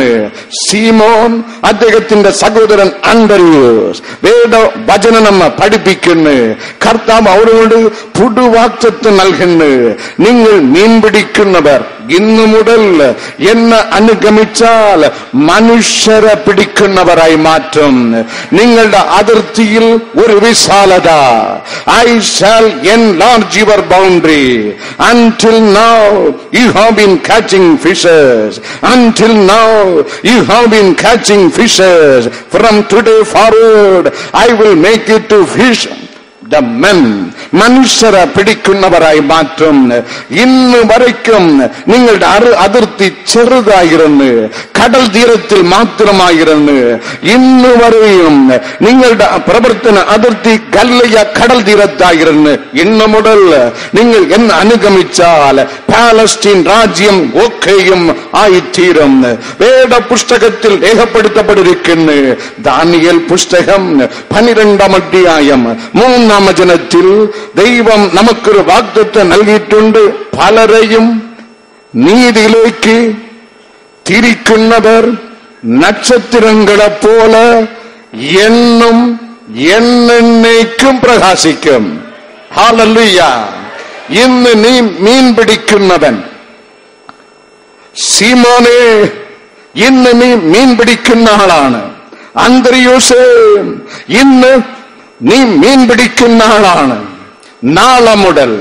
സീമോൻ, അദ്ദേഹത്തിന്റെ സഹോദരൻ അന്ത്രയോസ്. വേദ വചനം നമ്മെ പഠിപ്പിക്കുന്നു. കർത്താവ് അവരോട് പുതുവാഗ്ദത്തം നൽകുന്നു. നിങ്ങൾ മീൻ പിടിക്കുന്നവർ ഇന്നു മുതൽ എന്നെ അനുഗമിച്ചാൽ മനുഷ്യരെ പിടിക്കുന്നവരായി മാറ്റും. നിങ്ങളുടെ അതിർത്തിയിൽ ഒരു വിശാലത. I shall enlarge your boundary. Until now you have been catching fishes. Until now you have been catching fishes. From today forward I will make you to fish the men. മനുഷ്യരെ പിടിക്കുന്നവരായി മാറ്റും. ഇന്ന് വരയ്ക്കും നിങ്ങളുടെ അതിർത്തി ചെറുതായിരുന്നു, കടൽ തീരത്തിൽ മാത്രമായിരുന്നു. ഇന്ന് വരെയും നിങ്ങളുടെ പ്രവർത്തന അതിർത്തി ഗലിലയ കടൽ തീരത്തായിരുന്നു. ഇന്നു മുതൽ നിങ്ങൾ എന്നെ അനുഗമിച്ചാൽ പാലസ്തീൻ രാജ്യം ഒക്കെയും ആയിത്തീരും. വേദ പുസ്തകത്തിൽ രേഖപ്പെടുത്തപ്പെട്ടിരിക്കുന്നു. ദാനിയേൽ പുസ്തകം 12-ാം അധ്യായം 3-ാം വചനത്തിൽ ദൈവം നമുക്കൊരു വാഗ്ദത്തം നൽകിയിട്ടുണ്ട്. പലരെയും നീതിയിലേക്ക് തിരിക്കുന്നവർ നക്ഷത്രങ്ങളെ പോലെ എന്നും എന്നേക്കും പ്രകാശിക്കും. ഹല്ലേലൂയ. ഇന്ന് നീ മീൻ പിടിക്കുന്നവൻ സീമോനെ, ഇന്ന് നീ മീൻ പിടിക്കുന്ന ആളാണ്. അന്ത്രയോസേ, ഇന്ന് നീ മീൻ പിടിക്കുന്ന ആളാണ്. നാളെ മുതൽ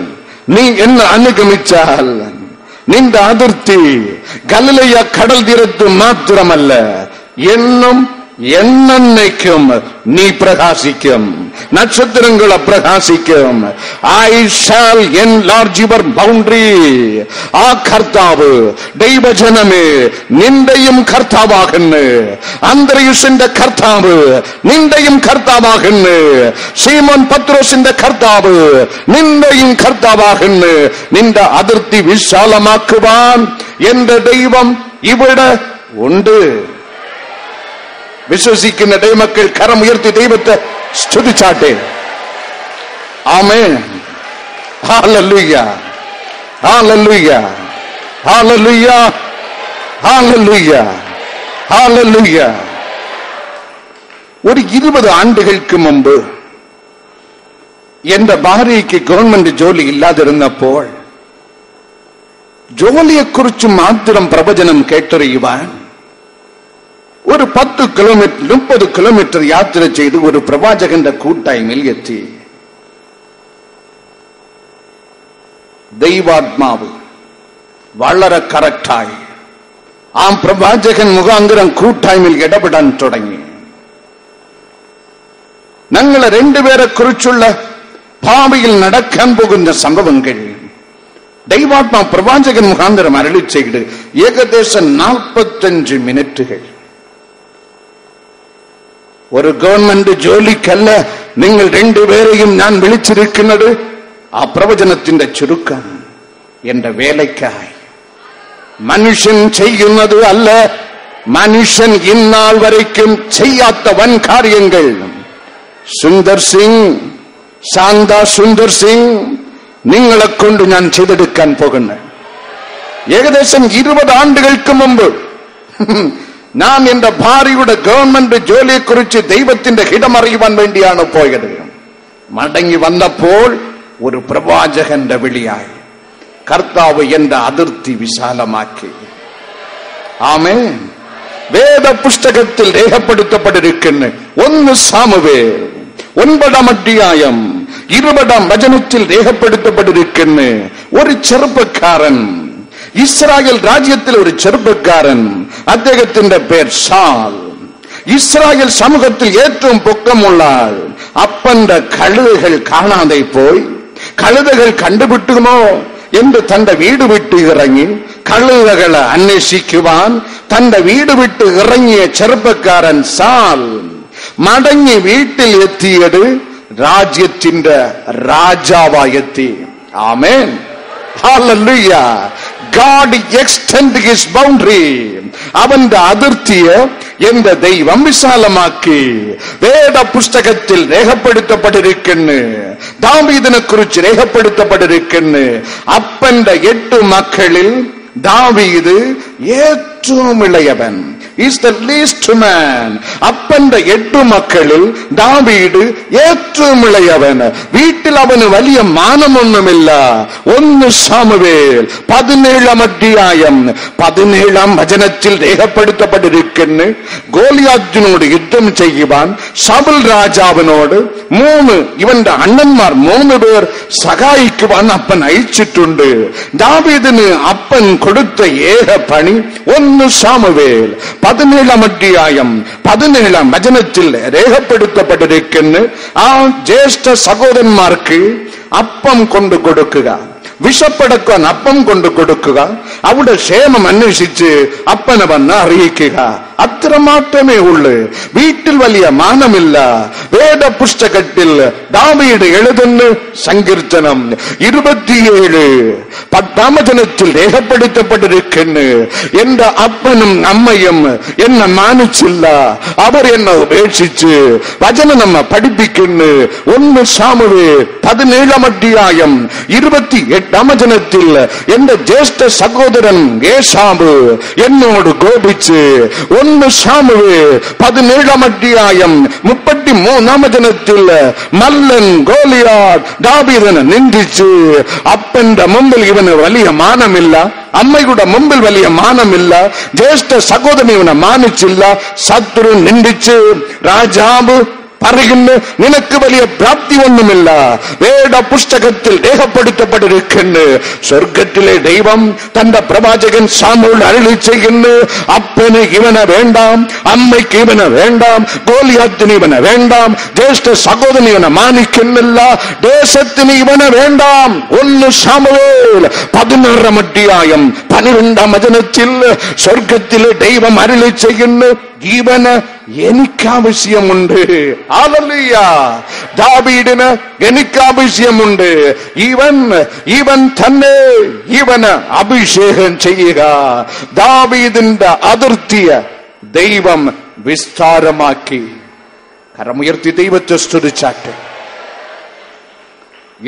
നീ എന്നെ അനുഗമിച്ചാൽ നിന്റെ അതിർത്തി ഗലിലയ കടൽ തീരത്ത് മാത്രമല്ല, എന്നും എന്നേക്കും നീ പ്രകാശിക്കും. നക്ഷത്രങ്ങളെ പ്രകാശിക്കും. I shall enlarge your boundary. ആ കർത്താവ് ദൈവജനമേ നിന്റെയും കർത്താവാകുന്നു. അന്ത്രയോസിന്റെ കർത്താവ് നിന്റെയും കർത്താവാകുന്നു. ശീമോൻ പത്രോസിന്റെ കർത്താവ് നിന്റെയും കർത്താവാകുന്നു. നിന്റെ അതിർത്തി വിശാലമാക്കുവാൻ എന്റെ ദൈവം ഇവിടെ ഉണ്ട്. വിശ്വസിക്കുന്ന ദൈവമക്കൾ കരമുയർത്തി ദൈവത്തെ സ്തുതിച്ചാട്ടെ. Amen. Hallelujah, hallelujah, hallelujah, hallelujah, hallelujah. ഒരു 20 ആണ്ടുകൾക്ക് മുമ്പ് എന്റെ ഭാര്യയ്ക്ക് ഗവൺമെന്റ് ജോലി ഇല്ലാതിരുന്നപ്പോൾ ജോലിയെക്കുറിച്ച് മാത്രം പ്രവചനം കേട്ടറിയുവാൻ ഒരു 10 കിലോമീറ്റർ 30 കിലോമീറ്റർ യാത്ര ചെയ്ത് ഒരു പ്രവാചകന്റെ കൂട്ടായ്മയിൽ എത്തി. ദൈവാത്മാവ് വളരെ കറക്റ്റായി ആ പ്രവാചകൻ മുഖാന്തരം കൂട്ടായ്മയിൽ ഇടപെടാൻ തുടങ്ങി. ഞങ്ങളെ 2 പേരെ കുറിച്ചുള്ള ഭാവിയിൽ നടക്കാൻ പോകുന്ന സംഭവങ്ങൾ ദൈവാത്മാ പ്രവാചകൻ മുഖാന്തരം അരുളി ചെയ്ത് ഏകദേശം 45 മിനിറ്റുകൾ. ഒരു ഗവൺമെന്റ് ജോലിക്കല്ല നിങ്ങൾ 2 പേരെയും ഞാൻ വിളിച്ചിരിക്കുന്നത്. ആ പ്രവചനത്തിന്റെ ചുരുക്കം എന്റെ വേലയ്ക്കായി. മനുഷ്യൻ ചെയ്യുന്നത് അല്ല, മനുഷ്യൻ ഇന്നാൾ വരയ്ക്കും ചെയ്യാത്ത വൻ കാര്യങ്ങൾ സുന്ദർ സിംഗ്, ശാന്ത സുന്ദർ സിംഗ് നിങ്ങളെ കൊണ്ട് ഞാൻ ചെയ്തെടുക്കാൻ പോകുന്നു. ഏകദേശം 20 ആണ്ടുകൾക്ക് മുമ്പ് ഞാൻ എന്റെ ഭാര്യയുടെ ഗവൺമെന്റ് ജോലിയെക്കുറിച്ച് ദൈവത്തിന്റെ ഹിതമറിയുവാൻ വേണ്ടിയാണ് പോയത്. മടങ്ങി വന്നപ്പോൾ ഒരു പ്രവാചകന്റെ വിളിയായി കർത്താവ് എന്റെ അതിർത്തി വിശാലമാക്കി. ആമേൻ. വേദപുസ്തകത്തിൽ രേഖപ്പെടുത്തപ്പെട്ടിരിക്കുന്ന 1 സാമുവേൽ 9 അധ്യായം 20 വചനത്തിൽ രേഖപ്പെടുത്തപ്പെട്ടിരിക്കുന്ന ഒരു ചെറുപ്പക്കാരൻ, ഇസ്രായേൽ രാജ്യത്തിലെ ഒരു ചെറുപ്പക്കാരൻ, അദ്ദേഹത്തിന്റെ പേർ ഷാൽ. ഇസ്രായേൽ സമൂഹത്തിൽ ഏറ്റവും പൊക്കമുള്ള അപ്പന്റെ കഴുതകൾ കാണാതെ പോയി. കഴുതകൾ കണ്ടുപിട്ടുമോ എന്ന് തന്റെ വീട് വിട്ട് ഇറങ്ങി കഴുതകളെ അന്വേഷിക്കുവാൻ തന്റെ വീട് വിട്ട് ഇറങ്ങിയ ചെറുപ്പക്കാരൻ സാൽ മടങ്ങി വീട്ടിൽ എത്തിയത് രാജ്യത്തിന്റെ രാജാവായെത്തി. ആമേൻ. Hallelujah. God extended his boundary. അവന്റെ അതിർത്തിയെ എന്റെ ദൈവം വിശാലമാക്കി. വേദപുസ്തകത്തിൽ രേഖപ്പെടുത്തപ്പെട്ടിരിക്കുന്നു, ദാവീദിനെ കുറിച്ച് രേഖപ്പെടുത്തപ്പെട്ടിരിക്കുന്നു. അപ്പന്റെ 8 മക്കളിൽ ദാവീദ് ഏറ്റവും ഇളയവൻ. Is the least man. അപ്പന്റെ 8 മക്കളിൽ ദാവീദ് ഏറ്റവും ഇളയവൻ. വീട്ടിൽ അവന് വലിയ മാനമൊന്നുമില്ല. 1 സാമുവേൽ 17 അധ്യായം 17 വചനത്തിൽ രേഖപ്പെടുത്തപ്പെട്ടിരിക്കുന്നു, ഗോലിയാത്തിനോട് യുദ്ധം ചെയ്യുവാൻ ശൗൽ രാജാവിനോട് ഇവന്റെ അണ്ണന്മാർ 3 പേർ സഹായിക്കുവാൻ അപ്പൻ അയച്ചിട്ടുണ്ട്. ദാവീദിന് അപ്പൻ കൊടുത്ത ഏക പണി 1 സാമുവേൽ 17 അധ്യായം 17 വചനത്തിൽ രേഖപ്പെടുത്തപ്പെട്ടിരിക്കുന്നു, ആ ജ്യേഷ്ഠ സഹോദരന്മാർക്ക് അപ്പം കൊണ്ടു കൊടുക്കുക, വിശപ്പടക്കാൻ അപ്പം കൊണ്ടു കൊടുക്കുക, അവിടെ ക്ഷേമം അന്വേഷിച്ച് അപ്പനെ വന്ന് അറിയിക്കുക. അത്ര മാത്രമേ ഉള്ളൂ. വീട്ടിൽ വലിയ മാനമില്ല. വേദപുസ്തകത്തിൽ ദാവീദ് എഴുതുന്ന സങ്കീർത്തനം 27 10 രേഖപ്പെടുത്തപ്പെട്ടിരിക്കുന്നു, എന്റെ അപ്പനും അമ്മയും എന്നെ മാനിച്ചില്ല, അവർ എന്നെ ഉപേക്ഷിച്ച്. വചനം നമ്മെ പഠിപ്പിക്കുന്നു. 1 സാമുവേൽ 17 അധ്യായം 28 വചനത്തിൽ എന്റെ ജ്യേഷ്ഠ സഹോദരൻ ഏശാവ് എന്നോട് കോപിച്ച്. 1 സാമുവേൽ 17 അധ്യായം 33 വചനത്തിൽ മല്ലൻ ഗോലിയാത്ത് ദാവീദിനെ നിന്ദിച്ച്. അപ്പന്റെ മുമ്പിൽ ഇവന് വലിയ മാനമില്ല, അമ്മയുടെ മുമ്പിൽ വലിയ മാനമില്ല, ജ്യേഷ്ഠ സഹോദരൻ ഇവനെ മാനിച്ചില്ല. ശത്രു നിന്ദിച്ച് രാജാവ് പറയുന്നു, നിനക്ക് വലിയ പ്രാപ്തി ഒന്നുമില്ല. വേദപുസ്തകത്തിൽ രേഖപ്പെടുത്തപ്പെട്ടിരിക്കുന്നു, സ്വർഗത്തിലെ ദൈവം തന്റെ പ്രവാചകൻ ശമൂവേലിനോട് അരുളി ചെയ്യുന്നു, അപ്പന് ഇവനെ വേണ്ടാം, അമ്മയ്ക്ക് ഇവനെ വേണ്ടാം, ഗോലിയാത്തിന് ഇവനെ വേണ്ടാം, ജ്യേഷ്ഠ സഹോദരൻ ഇവനെ മാനിക്കുന്നില്ല, ദേശത്തിന് ഇവനെ വേണ്ടാം. 1 ശമൂവേൽ 16 അധ്യായം 12 വചനത്തിൽ സ്വർഗത്തിലെ ദൈവം അരുളി ചെയ്യുന്നു, ഇവന് എനിക്കാവശ്യമുണ്ട്. ഹല്ലേലൂയ. ദാവീദിന് എനിക്കാവശ്യമുണ്ട്. ഇവൻ തന്നെ ഇവന് അഭിഷേകം ചെയ്യുക. ദാവീദിന്റെ അതിർത്തിയെ ദൈവം വിസ്താരമാക്കി. കരമുയർത്തി ദൈവത്തെ സ്തുതിച്ചാട്ടെ.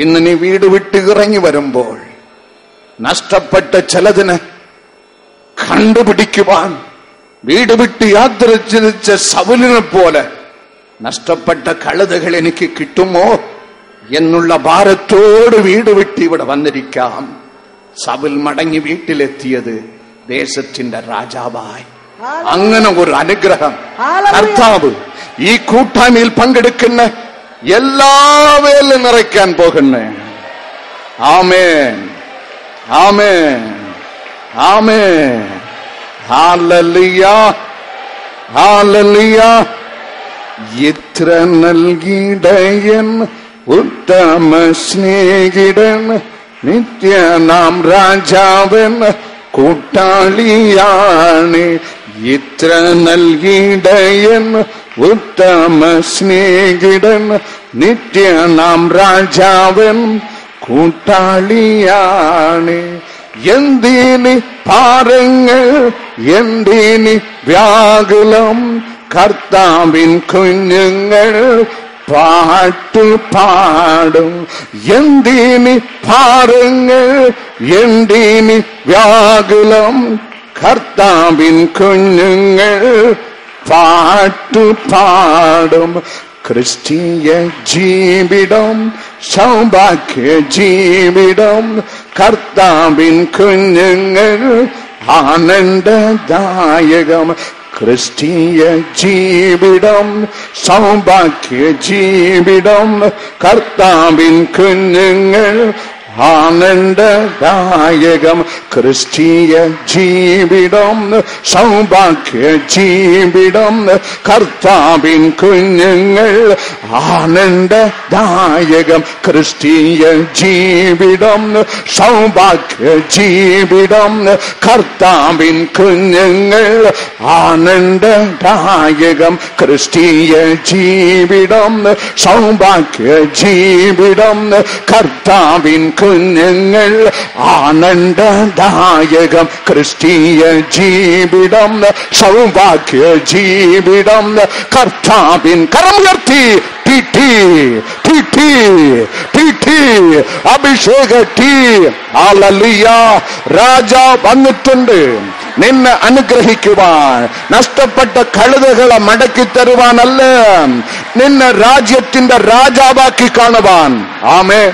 ഇന്ന് നീ വീട് വിട്ട് ഇറങ്ങി വരുമ്പോൾ നഷ്ടപ്പെട്ട ചിലതിന് കണ്ടുപിടിക്കുവാൻ വീട് വിട്ട് യാത്ര ചെയ്ത ശൗലിനെ പോലെ നഷ്ടപ്പെട്ട കഴുതകൾ എനിക്ക് കിട്ടുമോ എന്നുള്ള ഭാരത്തോട് വീട് വിട്ട് ഇവിടെ വന്നിരിക്കാം. ശൗൽ മടങ്ങി വീട്ടിലെത്തിയത് ദേശത്തിന്റെ രാജാവായി. അങ്ങനെ ഒരു അനുഗ്രഹം കർത്താവ് ഈ കൂട്ടായ്മയിൽ പങ്കെടുക്കുന്ന എല്ലാവരും നിറയ്ക്കാൻ പോകുന്നേ. Amen, amen, amen. Hallelujah, hallelujah. ഇത്ര നൽകിടയൻ ഉത്തമ സ്നേഹിതൻ, നിത്യനാം രാജാവൻ കൂട്ടാളിയാണ്. ഇത്ര നൽകിടയൻ ഉത്തമ സ്നേഹിതൻ, നിത്യനാം രാജാവൻ കൂട്ടാളിയാണ്. എന്തിന് ഭാരങ്ങൾ, എന്തിന് വ്യാകുലം, കർത്താവിൻ കുഞ്ഞുങ്ങൾ പാട്ട് പാടും. എന്തിന് ഭാരങ്ങൾ, എന്തിന് വ്യാകുലം, കർത്താവിൻ കുഞ്ഞുങ്ങൾ പാട്ട് പാടും. ക്രിസ്തീയ ജീവിതം സൗഭാഗ്യ ജീവിതം കർത്താവിൻ കുഞ്ഞുങ്ങൾ ആനന്ദദായകം ക്രിസ്തീയ ജീവിതം സൗഭാഗ്യ ജീവിതം കർത്താവിൻ കുഞ്ഞുങ്ങൾ ആനന്ദദായകം ക്രിസ്തീയ ജീവിതം സൗഭാഗ്യ ജീവിതം കർത്താവിൻ കുഞ്ഞുങ്ങൾ ആനന്ദദായകം ക്രിസ്തീയ ജീവിതം സൗഭാഗ്യ ജീവിതം കർത്താവിൻ കുഞ്ഞുങ്ങൾ ആനന്ദദായകം ക്രിസ്തീയ ജീവിതം സൗഭാഗ്യ ജീവിതം കർത്താവിൻ കുഞ്ഞുങ്ങൾ ആനന്ദദായകം ക്രിസ്തീയ ജീവിതം സൗഭാഗ്യ ജീവിതം കർത്താവിൻ കരമുയർത്തി അഭിഷേക ഹല്ലേലൂയ. രാജാ വന്നിട്ടുണ്ട് നിന്നെ അനുഗ്രഹിക്കുവാൻ, നഷ്ടപ്പെട്ട കഴുതകളെ മടക്കി തരുവാനല്ല, നിന്നെ രാജ്യത്തിന്റെ രാജാവാക്കി കാണുവാൻ. ആമേൻ,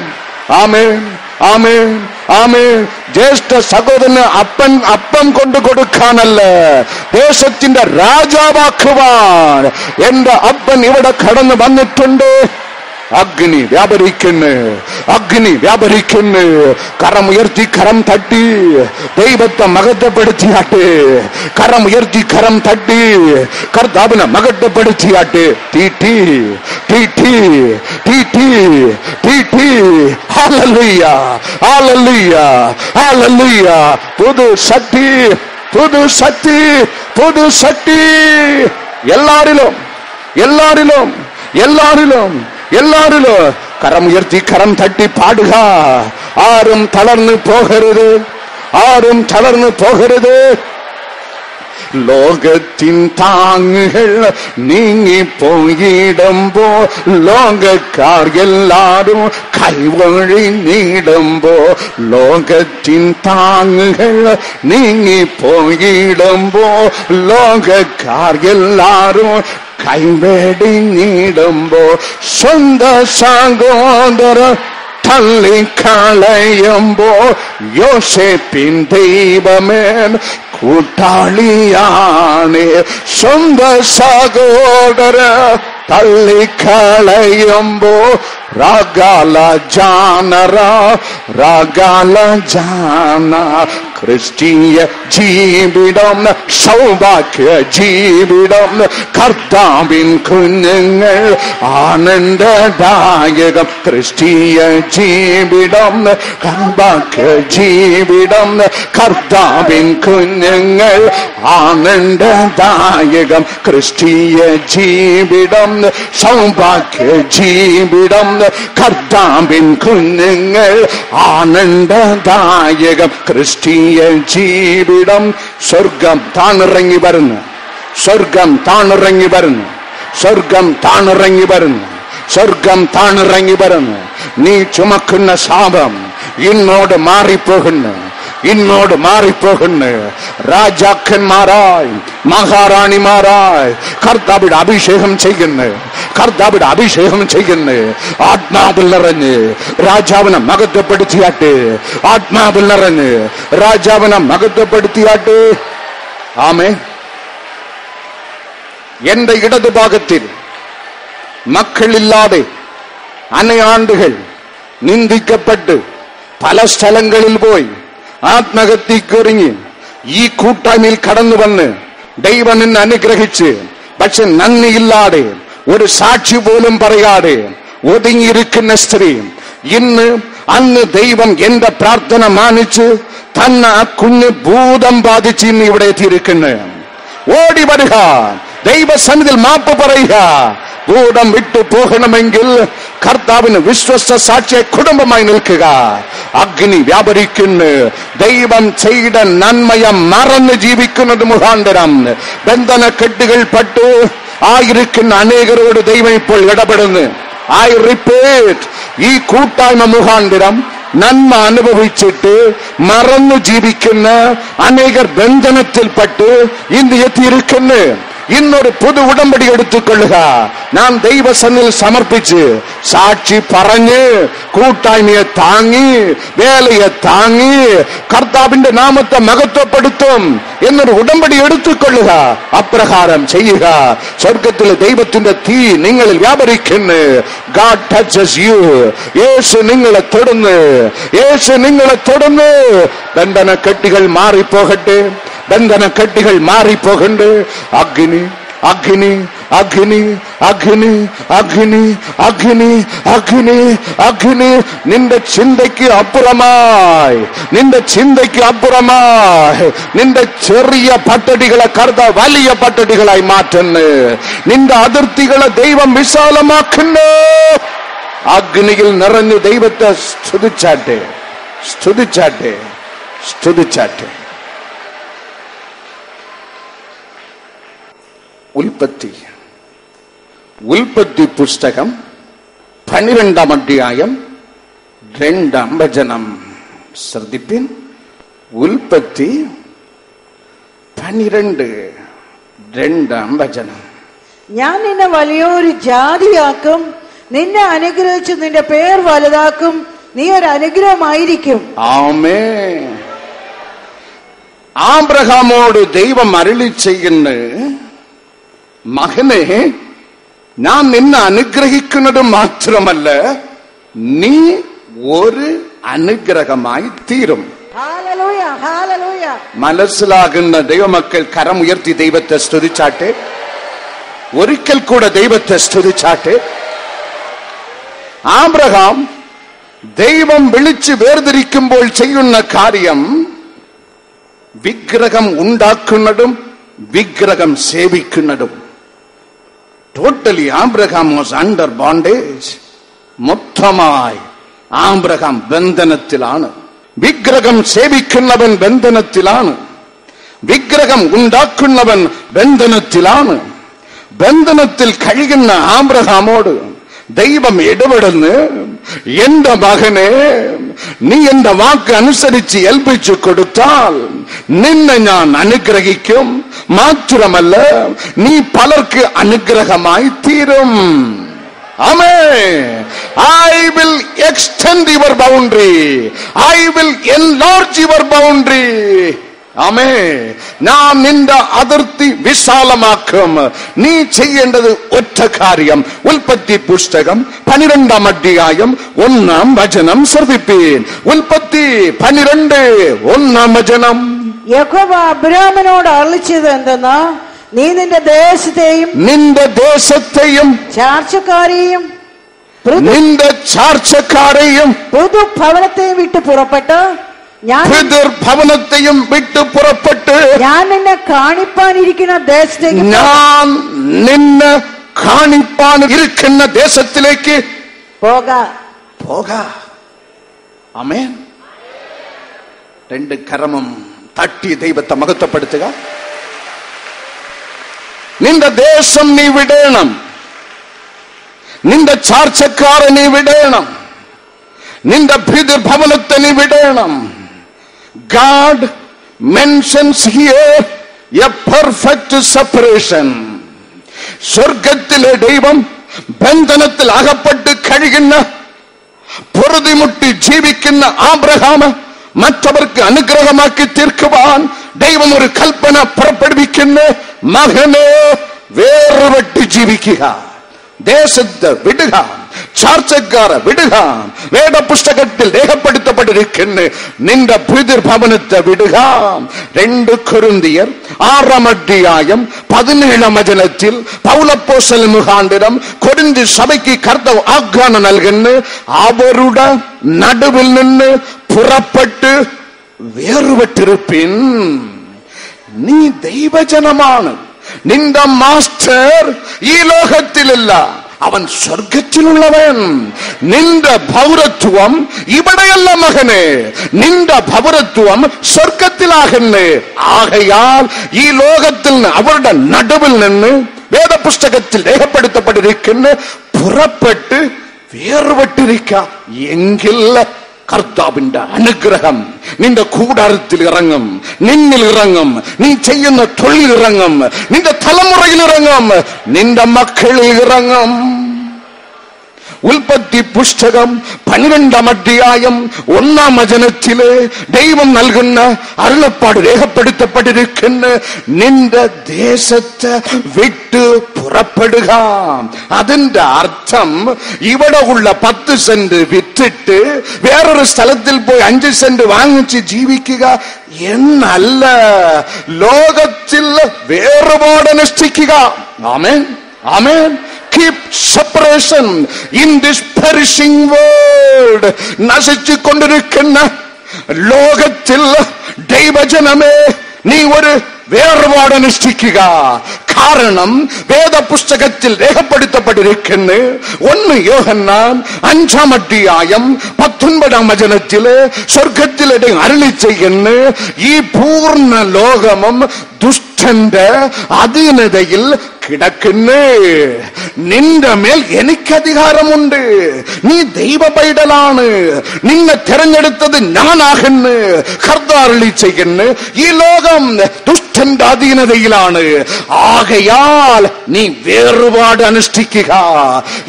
ആമേൻ, ആമേൻ, ആമേൻ. ജ്യേഷ്ഠ സഹോദരന് അപ്പം കൊണ്ടു കൊടുക്കാനല്ല, ദേശത്തിന്റെ രാജാവാക്കുവാൻ എന്റെ അപ്പൻ ഇവിടെ കടന്നു വന്നിട്ടുണ്ട്. അഗ്നി വ്യാപരിക്കുന്നു, അഗ്നി വ്യാപരിക്കുന്നു. കരമുയർത്തി കരം തട്ടി ദൈവത്തെ മഹത്വപ്പെടുത്തിയാട്ടെ, കരമുയർത്തി കരം തട്ടി കർത്താവിനെ മഹത്വപ്പെടുത്തിയാട്ടെ. തീറ്റി തീറ്റി തീറ്റി തീറ്റി. Hallelujah, hallelujah, hallelujah. പുതു ശക്തി, പുതു ശക്തി, പുതു ശക്തി എല്ലാരിലും, എല്ലാരിലും, എല്ലാരിലും, எல்லாரிலும் கரம் உயர்த்தி கரம் தட்டி பாடுக. ஆரும் தளர்ந்து போகிறது, ஆரும் தளர்ந்து போகிறது. ലോകത്തിൻ താങ്ങുകൾ നീങ്ങി പോയിടുമ്പോ, ലോകക്കാർ എല്ലാരും കൈവഴി നീടുമ്പോ, ലോകത്തിൻ താങ്ങുകൾ നീങ്ങി പോയിടുമ്പോ, ലോകക്കാർ എല്ലാരും കൈവേടി നീടുമ്പോ, സ്വന്ത സഹോദര തള്ളിക്കളയുമ്പോ, യോസേപ്പിൻ ദൈവമേ കൂട്ടാളിയാണ്. സ്വന്ത സഹോദര തള്ളിക്കളയുമ്പോ, രാഗാല ജാനറ, രാഗാല ജാന. ക്രിസ്തീയ ജീവിതം സൗഭാഗ്യ ജീവിതം കർത്താവിൻ കുഞ്ഞുങ്ങൾ ആനന്ദദായകം. ക്രിസ്തീയ ജീവിതം സൗഭാഗ്യ ജീവിതം കർത്താവിൻ കുഞ്ഞുങ്ങൾ ആനന്ദദായകം. ക്രിസ്തീയ ജീവിതം സൗഭാഗ്യ ജീവിതം കർത്താവിൻ കുഞ്ഞുങ്ങൾ ആനന്ദദായകം. ക്രിസ്തീയ ജീവിതം. സ്വർഗം താണിറങ്ങി വരുന്നു, സ്വർഗം താണിറങ്ങി വരുന്നു, സ്വർഗം താണിറങ്ങി വരുന്നു, സ്വർഗം താണിറങ്ങി വരുന്നു. നീ ചുമക്കുന്ന ശാപം ഇന്നോട് മാറിപ്പോകുന്നു, ഇന്നോട് മാറിപ്പോകുന്നു. രാജാക്കന്മാരായി മഹാറാണിമാരായി കർത്താവിടെ അഭിഷേകം ചെയ്യുന്നു, കർത്താവിടെ അഭിഷേകം ചെയ്യുന്നു. ആത്മാവിൽ നിറഞ്ഞ് രാജാവിനെ മഹത്വപ്പെടുത്തിയാട്ട്, ആത്മാവിൽ നിറഞ്ഞ് രാജാവിനെ മഹത്വപ്പെടുത്തിയാട്ട്. ആമേൻ. എന്റെ ഇടതുഭാഗത്തിൽ മക്കളില്ലാതെ അനയാണ്ടുകൾ നിന്ദിക്കപ്പെട്ട് പല സ്ഥലങ്ങളിൽ പോയി ആത്മഹത്യക്കൊരുങ്ങി ഈ കൂട്ടായ്മയിൽ കടന്നു വന്ന് ദൈവം നിന്നെ അനുഗ്രഹിച്ച്, പക്ഷെ നന്ദിയില്ലാതെ ഒരു സാക്ഷി പോലും പറയാതെ ഒതുങ്ങിയിരിക്കുന്ന സ്ത്രീ, ഇന്ന് അന്ന് ദൈവം എന്റെ പ്രാർത്ഥന മാനിച്ച് തന്നെ ആ കുഞ്ഞ് ഭൂതം ബാധിച്ച് ഇന്ന് ഇവിടെ എത്തിയിരിക്കുന്നു. ഓടി വരിക, ദൈവസന്നിധിയിൽ മാപ്പ് പറയുക. ഭൂതം വിട്ടു പോകണമെങ്കിൽ കർത്താവിന് വിശ്വസ്ത സാക്ഷിയെ കുടുംബമായി നിൽക്കുക. അഗ്നി വ്യാപരിക്കുന്നു. ദൈവം ചെയ്ത നന്മയെ മറന്ന് ജീവിക്കുന്നത് മുഖാന്തരം ബന്ധനക്കെട്ടുകൾ പെട്ടു ആയിരിക്കുന്ന അനേകരോട് ദൈവം ഇപ്പോൾ ഇടപെടുന്നു. ഐ റിപ്പീറ്റ്, ഈ കൂട്ടായ്മ മുഖാന്തരം നന്മ അനുഭവിച്ചിട്ട് മറന്നു ജീവിക്കുന്ന അനേകർ ബന്ധനത്തിൽപ്പെട്ട് ഇന്ന് എത്തിയിരിക്കുന്നു. இன்னொரு புது உடம்படி எடுத்துக்கொள்ளுക. நான் தெய்வ சന്നിல் சமர்ப்பிச்சு சாட்சி പറഞ്ഞു കൂട്ടായ്മയെ താങ്ങി വേലയെ താങ്ങി കർത്താവിന്റെ നാമത്തെ മഹത്വപ്പെടുത്തും എന്നൊരു ഉടമ്പടി എടുത്തുകൊള്ളുക. അപ്രകാരം ചെയ്യുക. സ്വർഗത്തിലെ ദൈവത്തിന്റെ തീ നിങ്ങളിൽ വ്യാപരിക്കുന്നു. God touches you. യേശു നിങ്ങളെ തൊടുന്നു. യേശു നിങ്ങളെ തൊടുന്നു. ബന്ധന കെട്ടുകൾ മാറിപ്പോകട്ടെ. ബന്ധന കെട്ടുകൾ മാറിപ്പോകണ്ട്. അഗ്നി അഗ്നി അഗ്നി അഗ്നി അഗ്നി അഗ്നി അഗ്നി അഗ്നി നിന്റെ ചിന്തയ്ക്ക് അപ്പുറമായി, നിന്റെ ചിന്തയ്ക്ക് അപ്പുറമായി നിന്റെ ചെറിയ പദ്ധതികളെ കർത്താ വലിയ പദ്ധതികളായി മാറ്റുന്നു. നിന്റെ അതിർത്തികളെ ദൈവം വിശാലമാക്കുന്നു. അഗ്നിയിൽ നിറഞ്ഞു ദൈവത്തെ സ്തുതിച്ചാട്ടെ, സ്തുതിച്ചാട്ടെ, സ്തുതിച്ചാട്ടെ. ഉൽപ്പത്തി പുസ്തകം 12-ാം അധ്യായം 2-ാം വചനം ശ്രദ്ധിപ്പിൻ. ഉൽപ്പത്തി 12:2-ാം വചനം. ഞാൻ നിന്നെ വലിയൊരു ജാതിയാക്കും, നിന്നെ അനുഗ്രഹിച്ച് നിന്റെ പേർ വലുതാക്കും, നീ ഒരു അനുഗ്രഹമായിരിക്കും. ആമേൻ. ആബ്രഹാമോട് ദൈവം അരുളി ചെയ്യുന്ന, മകനെ ഞാൻ നിന്നെ അനുഗ്രഹിക്കുന്നത് മാത്രമല്ല, നീ ഒരു അനുഗ്രഹമായി തീരും. Hallelujah, hallelujah. മനസ്സിലാകുന്ന ദൈവമക്കൾ കരം ഉയർത്തി ദൈവത്തെ സ്തുതിച്ചാട്ടെ. ഒരിക്കൽ കൂടെ ദൈവത്തെ സ്തുതിച്ചാട്ടെ. ആബ്രഹാം ദൈവം വിളിച്ച് വേർതിരിക്കുമ്പോൾ ചെയ്യുന്ന കാര്യം വിഗ്രഹം ഉണ്ടാക്കുന്നതും വിഗ്രഹം സേവിക്കുന്നതും. Totally Abraham was under bondage. മൊത്തമായി ആബ്രഹാം ബന്ധനത്തിലാണ്. വിഗ്രഹം സേവിക്കുന്നവൻ ബന്ധനത്തിലാണ്. വിഗ്രഹം ഉണ്ടാക്കുന്നവൻ ബന്ധനത്തിലാണ്. ബന്ധനത്തിൽ കഴിയുന്ന ആബ്രഹാമോട് ദൈവം ഇടപെടുന്നു. എന്റെ മകനെ, നീ എന്റെ വാക്ക് അനുസരിച്ച് ഏൽപ്പിച്ചു കൊടുത്താൽ നിന്നെ ഞാൻ അനുഗ്രഹിക്കും. മാത്രമല്ല, നീ പലർക്ക് അനുഗ്രഹമായി തീരും. Amen. I will extend your boundary. I will enlarge your boundary. ആമേൻ. ഞാൻ നിന്റെ അതിർത്തി വിശാലമാക്കും. നീ ചെയ്യേണ്ടത് ഒറ്റ കാര്യം. ഉൽപ്പത്തി പുസ്തകം 12-ാം അധ്യായം 1-ാം വചനം ശ്രദ്ധിപ്പീൻ. ഉൽപ്പത്തി 12:1-ാം വചനം. യഹോവ അബ്രാമിനോട് അരുളിച്ചത് എന്തെന്നാ, നീ നിന്റെ ദേശത്തെയും ചാർച്ചക്കാരെയും നിന്റെ ചാർച്ചക്കാരെയും ഭവനത്തെയും വിട്ട് പുറപ്പെട്ട് ഭവനത്തെയും വിട്ട് പുറപ്പെട്ട് ഞാൻ നിന്നെ കാണിപ്പാനിരിക്കുന്ന ദേശത്തേക്ക് ഞാൻ നിന്നെ കാണിപ്പാനിരിക്കുന്ന ദേശത്തിലേക്ക് പോക. ആമേൻ. രണ്ട് കരമും തട്ടി ദൈവത്തെ മഹത്വപ്പെടുത്തുക. നിന്റെ ദേശം നീ വിടേണം. നിന്റെ ചാർച്ചക്കാരെ നീ വിടേണം. നിന്റെ ഭവനത്തെ നീ വിടേണം. God mentions here a perfect separation. സ്വർഗത്തിലെ ദൈവം ബന്ധനത്തിൽ അകപ്പെട്ട് കഴിയുന്ന, പൊറുതിമുട്ടി ജീവിക്കുന്ന ആബ്രഹാം മറ്റവർക്ക് അനുഗ്രഹമാക്കി തീർക്കുവാൻ ദൈവം ഒരു കൽപ്പന പുറപ്പെടുവിക്കുന്നു. മകനെ, വേർപെട്ട് ജീവിക്കുക. ദേശത്ത് വിടുക. ചാർച്ചക്കാരെ വിടുക. വേദപുസ്തകത്തിൽ രേഖപ്പെടുത്തപ്പെട്ടിരിക്കുന്നു. നിന്റെ ഭവനത്തെ വിടുക. 2 കൊരിന്ത്യർ 6-ാം അധ്യായം 17-ാം വചനത്തിൽ പൗലോസ് മുഖാന്തരം കൊരിന്തി സഭയ്ക്ക് കർത്താവ് ആഹ്വാനം നൽകുന്നു. അവരുടെ നടുവിൽ നിന്ന് പുറപ്പെട്ട് വേർപെട്ടിരിപ്പിൻ. നീ ദൈവജനമാണ്. നിന്റെ മാസ്റ്റർ ഈ ലോകത്തിലല്ല, അവൻ സ്വർഗത്തിലുള്ളവൻ. നിന്റെ പൗരത്വം ഇവിടെയല്ല മകനെ, നിന്റെ പൗരത്വം സ്വർഗത്തിലാകുന്നു. ആകയാൽ ഈ ലോകത്തിൽ നിന്ന്, അവരുടെ നടുവിൽ നിന്ന് വേദപുസ്തകത്തിൽ രേഖപ്പെടുത്തപ്പെട്ടിരിക്കുന്നു, പുറപ്പെട്ട് വേർപെട്ടിരിക്ക. എങ്കിൽ കർത്താവിന്റെ അനുഗ്രഹം നിന്റെ കൂടാരത്തിൽ ഇറങ്ങും, നിന്നിൽ ഇറങ്ങും, നീ ചെയ്യുന്ന തൊഴിൽ ഇറങ്ങും, നിന്റെ തലമുറയിൽ ഇറങ്ങും, നിന്റെ മക്കളിൽ ഇറങ്ങും. ഉൽപ്പത്തി പുസ്തകം 12-ാം അധ്യായം 1-ാം വചനത്തില് ദൈവം നൽകുന്ന അരുളപ്പാട് രേഖപ്പെടുത്തപ്പെട്ടിരിക്കുന്ന നിന്റെ ദേശത്ത് വിട്ട് പുറപ്പെടുക. അതിന്റെ അർത്ഥം ഇവിടെ ഉള്ള 10 സെന്റ് വിറ്റിട്ട് വേറൊരു സ്ഥലത്തിൽ പോയി 5 സെന്റ് വാങ്ങിച്ച് ജീവിക്കുക എന്നല്ല, ലോകത്തിൽ വേറുപാട് അനുഷ്ഠിക്കുക. ആമേൻ, ആമേൻ. Keep separation in this perishing world. നശിച്ചുകൊണ്ടിരിക്കുന്ന ലോകത്തിൽ ദൈവജനമേ, നീ ഒരു വേർപാട് അനുഷ്ഠിക്കുക. കാരണം വേദപുസ്തകത്തിൽ രേഖപ്പെടുത്തപ്പെട്ടിരിക്കുന്നു. 1 യോഹന്നാൻ 5-ാം അധ്യായം 19-ാം വചനത്തില് സ്വർഗത്തിലെ അരുളി ചെയ്യുന്നു, ഈ പൂർണ്ണ ലോകമും ദുഷ്ടന്റെ അധീനതയിൽ കിടക്കുന്നു. നിന്റെ മേൽ എനിക്ക് അധികാരമുണ്ട്. നീ ദൈവ പൈതലാണ്. നിന്നെ തിരഞ്ഞെടുത്തത് ഞാനാകുന്നു. കർത്താവ് ചെയ്യുന്നു, ഈ ലോകം ദുഷ്ടന്റെ അധീനതയിലാണ്. ആകയാൽ നീ വേറുപാട് അനുഷ്ഠിക്കുക.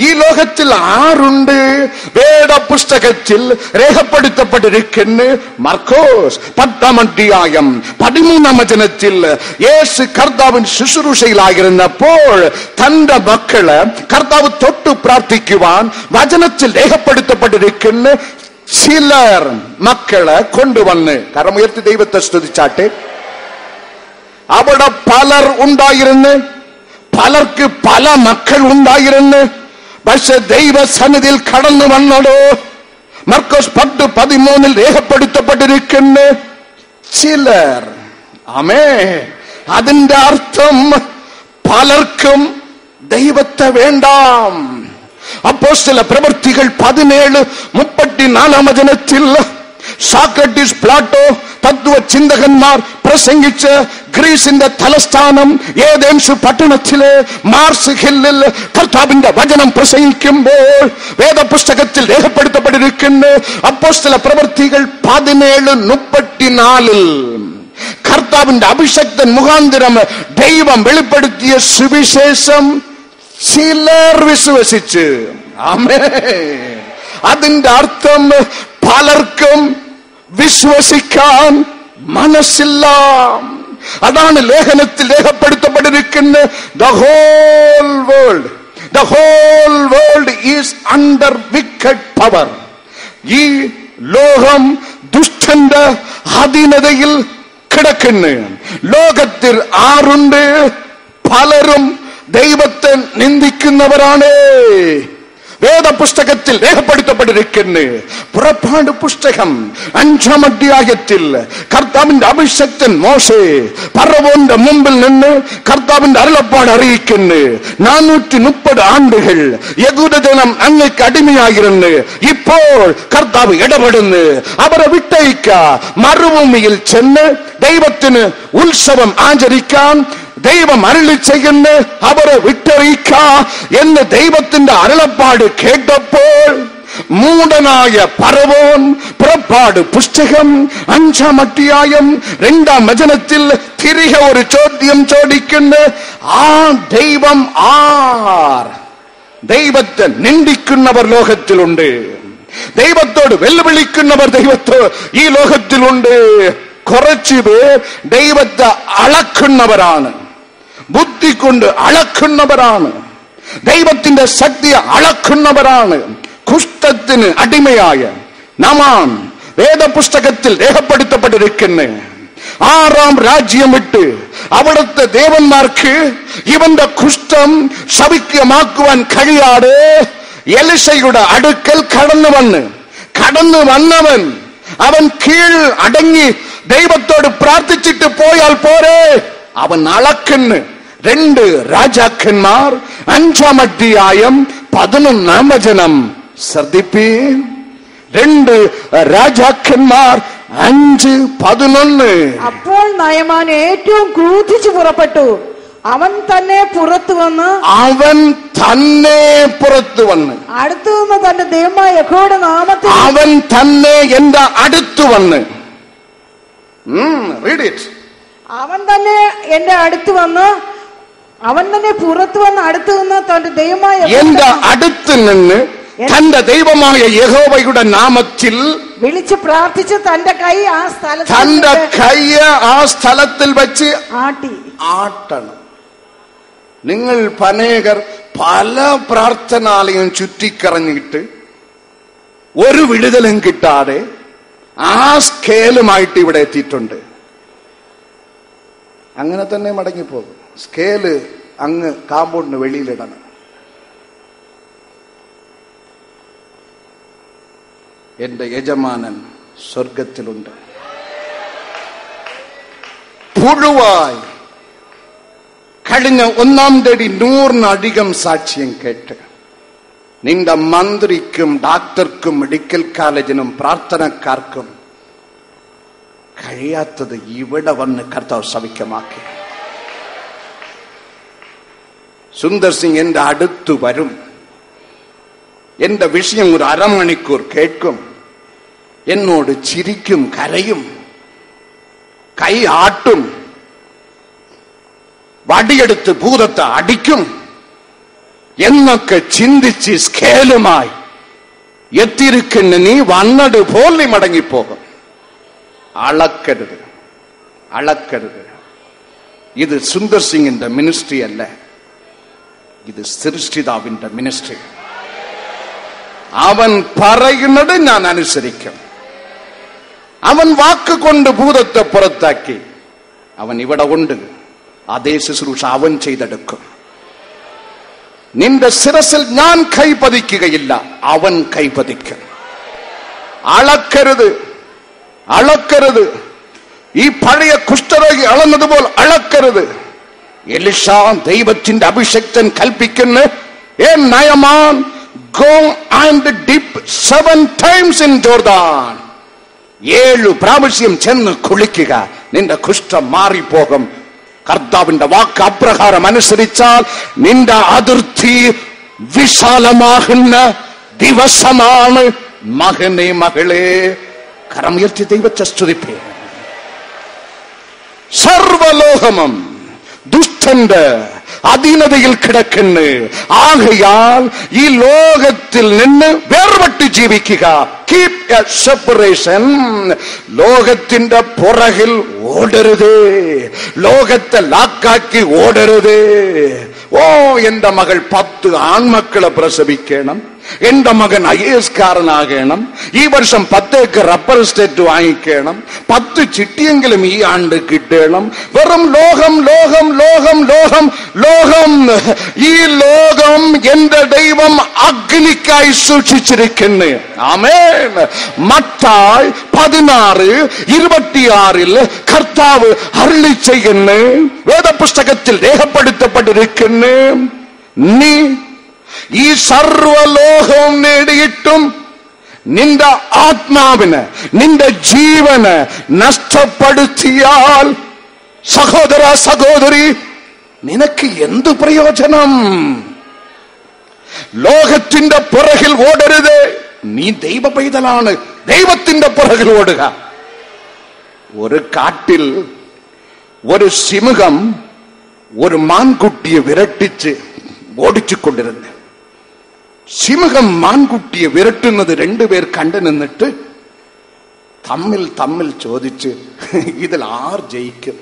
ഈ ലോകത്തിൽ ആരുണ്ട്? വേദപുസ്തകത്തിൽ രേഖപ്പെടുത്തപ്പെട്ടിരിക്കുന്നു. മർക്കോസ് 10-ാം അധ്യായം 13-ാം വചനത്തിൽ യേശു കർത്താവിൻ ശുശ്രൂഷയിലായിരുന്നപ്പോൾ തന്റെ മക്കള് കർത്താവ് തൊട്ടു പ്രാർത്ഥിക്കുവാൻ വചനത്തിൽ രേഖപ്പെടുത്തപ്പെട്ടിരിക്കുന്ന ചിലർ മക്കളെ കൊണ്ടുവന്ന് കരമുയർത്തി ദൈവത്തെ സ്തുതിച്ചാട്ടെ. അവിടെ പലർ ഉണ്ടായിരുന്നു, പലർക്ക് പല മക്കൾ ഉണ്ടായിരുന്നു. പക്ഷെ ദൈവസന്നിധിയിൽ കടന്നു വന്നതോ മർക്കോസ് 10:13 രേഖപ്പെടുത്തപ്പെട്ടിരിക്കുന്നു ചിലർ. ആമേ. അതിന്റെ അർത്ഥം പലർക്കും ദൈവത്തെ വേണ്ടാം. അപ്പോസ്തല പ്രവൃത്തികൾ 17:34 വചനത്തിൽ സാക്രട്ടീസ്, പ്ലാട്ടോ തത്വ ചിന്തകന്മാർ പ്രസംഗിച്ച് ഗ്രീസിന്റെ തലസ്ഥാനം ഏതേൻസ് പട്ടണത്തിലെ മാർസ് ഹില്ലിൽ കർത്താവിന്റെ വചനം പ്രസംഗിക്കുമ്പോൾ വേദപുസ്തകത്തിൽ രേഖപ്പെടുത്തപ്പെട്ടിരിക്കുന്ന അപ്പോസ്തല പ്രവൃത്തികൾ 17:34 കർത്താവിന്റെ അഭിഷക്തൻ മുഖാന്തരം ദൈവം വെളിപ്പെടുത്തിയ സുവിശേഷം ചിലർ വിശ്വസിച്ച്. ആമേൻ. അതിന്റെ അർത്ഥം പലർക്കും വിശ്വസിക്കാൻ മനസ്സില്ല. അതാണ് ലേഖനത്തിൽ രേഖപ്പെടുത്തപ്പെട്ടിരിക്കുന്ന the whole world is under wicked power. ഈ ലോകം ദുഷ്ടന്റെ അധീനതയിൽ കിടക്കുന്നു. ലോകത്തിൽ ആരുണ്ട്? പലരും ദൈവത്തെ നിന്ദിക്കുന്നവരാണ്. വേദപുസ്തകത്തിൽ രേഖപ്പെടുത്തപ്പെട്ടിരിക്കുന്നു. പുറപ്പാട് പുസ്തകം 5-ാം അധ്യായത്തിൽ കർത്താവിന്റെ അഭിഷക്തൻ മോശെ ഫറവോന്റെ മുമ്പിൽ നിന്ന് കർത്താവിന്റെ അരുളപ്പാട് അറിയിക്കുന്നു. 430 ആണ്ടുകൾ യഹൂദജനം അങ്ങേക്ക് അടിമയായിരുന്നു. ഇപ്പോൾ കർത്താവ് ഇടപെടുന്നു. അവരെ വിട്ടയക്ക, മരുഭൂമിയിൽ ചെന്ന് ദൈവത്തിന് ഉത്സവം ആചരിക്കാൻ ദൈവം അരുളി ചെയ്യുന്നു. അവരെ വിട്ടറിയിക്ക എന്ന് ദൈവത്തിന്റെ അരുളപ്പാട് കേട്ടപ്പോൾ മൂഢനായ ഫറവോൻ പുറപ്പാട് പുസ്തകം 5-ാം അധ്യായം 2-ാം വചനത്തിൽ തിരികെ ഒരു ചോദ്യം ചോദിക്കുന്നു. ആ ദൈവം ആർ? ദൈവത്തെ നിന്ദിക്കുന്നവർ ലോകത്തിലുണ്ട്. ദൈവത്തോട് വെല്ലുവിളിക്കുന്നവർ ഈ ലോകത്തിലുണ്ട്. കുറച്ചു പേർ ദൈവത്തെ അളക്കുന്നവരാണ്, ബുദ്ധി കൊണ്ട് അളക്കുന്നവരാണ്, ദൈവത്തിന്റെ ശക്തിയെ അളക്കുന്നവരാണ്. കുഷ്ഠത്തിന് അടിമയായ നാമാൻ വേദപുസ്തകത്തിൽ രേഖപ്പെടുത്തപ്പെട്ടിരിക്കുന്നു. 6-ാം രാജ്യം വിട്ട് അവിടുത്തെ ദേവന്മാർക്ക് ഇവന്റെ കുഷ്ഠം സൗഖ്യമാക്കുവാൻ കഴിയാതെ എലിശയുടെ അടുക്കൽ കടന്നു വന്നവൻ അവൻ കീഴ് അടങ്ങി ദൈവത്തോട് പ്രാർത്ഥിച്ചിട്ട് പോയാൽ പോരെ, അവൻ അളക്കുന്നു. 2 രാജാക്കന്മാർ 5-ാം അധ്യായം 11-ാം വചനം ശ്രദ്ധിപ്പീൻ. 2 രാജാക്കന്മാർ 5:11. അപ്പോൾ നയമാൻ ഏറ്റവും ക്രൂധിച്ചു പുറപ്പെട്ടു. അവൻ തന്നെ പുറത്തു വന്ന് അടുത്തു വന്ന് തന്റെ ദൈവമായ യഹോവയുടെ നാമത്തിൽ അവൻ തന്നെ എന്റെ അടുത്തു വന്ന് റീഡ് ഇറ്റ്. അവൻ തന്നെ എന്റെ അടുത്ത് വന്ന് അവൻ തന്നെ പുറത്തു വന്ന് അടുത്തു നിന്ന് തന്റെ ദൈവമായ എന്റെ അടുത്ത് നിന്ന് തന്റെ ദൈവമായ യഹോവയുടെ നാമത്തിൽ വിളിച്ച് പ്രാർത്ഥിച്ച് തന്റെ കൈ ആ സ്ഥലത്തിൽ വെച്ച് ആട്ടണം. നിങ്ങൾ അനേകർ പല പ്രാർത്ഥനാലയം ചുറ്റിക്കറങ്ങിയിട്ട് ഒരു വിടുതലും കിട്ടാതെ ആ സ്കേലുമായിട്ട് ഇവിടെ എത്തിയിട്ടുണ്ട്. അങ്ങനെ തന്നെ മടങ്ങിപ്പോകും. സ്കേല് അങ്ങ് കാമ്പൗണ്ടിന് വെളിയിലിടണം. എന്റെ യജമാനൻ സ്വർഗത്തിലുണ്ട്. പുഴുവായി കഴിഞ്ഞ 1 തേടി 100-അധികം സാക്ഷ്യം കേട്ട് നിന്റെ മന്ത്രിക്കും ഡോക്ടർക്കും മെഡിക്കൽ കോളേജിനും പ്രാർത്ഥനക്കാർക്കും കഴിയാത്തത് ഇവിടെ വന്ന് കർത്താവ് സൗഖ്യമാക്കി. സുന്ദർ സിംഗ് എന്റെ അടുത്ത് വരും. എന്റെ വിഷയം ഒരു അരമണിക്കൂർ കേൾക്കും. എന്നോട് ചിരിക്കും, കരയും, കൈ ആട്ടും, വടിയെടുത്ത് ഭൂതത്തെ അടിക്കും എന്നൊക്കെ ചിന്തിച്ച് സ്കേലുമായി എത്തിയിരിക്കുന്ന നീ വന്നത് പോലെ മടങ്ങിപ്പോകും. അളക്കരുത്, അളക്കരുത്. ഇത് സുന്ദർ സിംഗിന്റെ മിനിസ്ട്രി അല്ല, ഇത് സൃഷ്ടിതാവിന്റെ മിനിസ്ട്രി. അവൻ പറയുന്നത് ഞാൻ അനുസരിക്കും. അവൻ വാക്കുകൊണ്ട് ഭൂതത്തെ പുറത്താക്കി. അവൻ ഇവിടെ ഉണ്ട്. അതേ ശുശ്രൂഷ അവൻ ചെയ്തെടുക്കും. നിന്റെ ശിരസിൽ ഞാൻ കൈപതിക്കുകയില്ല, അവൻ കൈപതിക്കും. അളക്കരുത്, അളക്കരുത്. ഈ പഴയ കുഷ്ഠരോഗി അളന്നതുപോലെ അളക്കരുത്. എലിശ ദൈവത്തിന്റെ അഭിഷക്തൻ കൽപ്പിക്കുന്നു, Naaman go and dip 7 times in Jordan. 7 പ്രാവശ്യം ചെന്ന് കുളിക്കുക, നിന്റെ കുഷ്ഠം മാറിപ്പോകും. കർത്താവിന്റെ വാക്ക് അപ്രകാരം അനുസരിച്ചാൽ നിന്റെ അതിർത്തി വിശാലമാകുന്ന ദിവസമാണ്. മകനെ, മകളെ, കരമുയർത്തി ദൈവത്തെ സ്തുതിപ്പേ. സർവലോകമം ദുഷ്ടന്റെ അധീനതയിൽ കിടക്കുന്നു. ആകയാൽ ഈ ലോകത്തിൽ നിന്ന് വേർപെട്ട് ജീവിക്കുക. Keep A separation. ലോകത്തിന്റെ പുറകിൽ ഓടരുത്, ലോകത്തെ ലാക്കാക്കി ഓടരുത്. എന്റെ മകൾ 10 ആൺമക്കളെ പ്രസവിക്കണം, എന്റെ മകൻ IAS കാരനാകണം, ഈ വർഷം 10 ഏക്കർ റബ്ബർ എസ്റ്റേറ്റ് വാങ്ങിക്കണം, 10 ചിട്ടിയെങ്കിലും ഈ ആണ്ട് കിട്ടണം. വെറും ലോകം, ലോകം, ലോകം, ലോകം, ലോകം. ഈ ലോകം എന്റെ ദൈവം അഗ്നിക്കായി സൂക്ഷിച്ചിരിക്കുന്നു. ആമേൻ. മത്തായി 16:26 കർത്താവ് അരുളി ചെയ്യുന്നു, വേദപുസ്തകത്തിൽ രേഖപ്പെടുത്തപ്പെട്ടിരിക്കുന്നു, നീ ഈ സർവലോകവും നേടിയിട്ടും നിന്റെ ആത്മാവിന്, നിന്റെ ജീവന് നഷ്ടപ്പെടുത്തിയാൽ സഹോദര, സഹോദരി, നിനക്ക് എന്തു പ്രയോജനം? ലോകത്തിന്റെ പുറകിൽ ഓടരുത്. നീ ദൈവ പൈതലാണ്, ദൈവത്തിന്റെ പുറകിൽ ഓടുക. ഒരു കാട്ടിൽ ഒരു സിംഹം ഒരു മാൻകുട്ടിയെ വിരട്ടിച്ച് ഓടിച്ചുകൊണ്ടിരുന്നു. സിംഹം മാൻകുട്ടിയെ വിരട്ടുന്നത് 2 പേർ കണ്ടു നിന്നിട്ട് തമ്മിൽ ചോദിച്ച്, ഇതിൽ ആർ ജയിക്കും?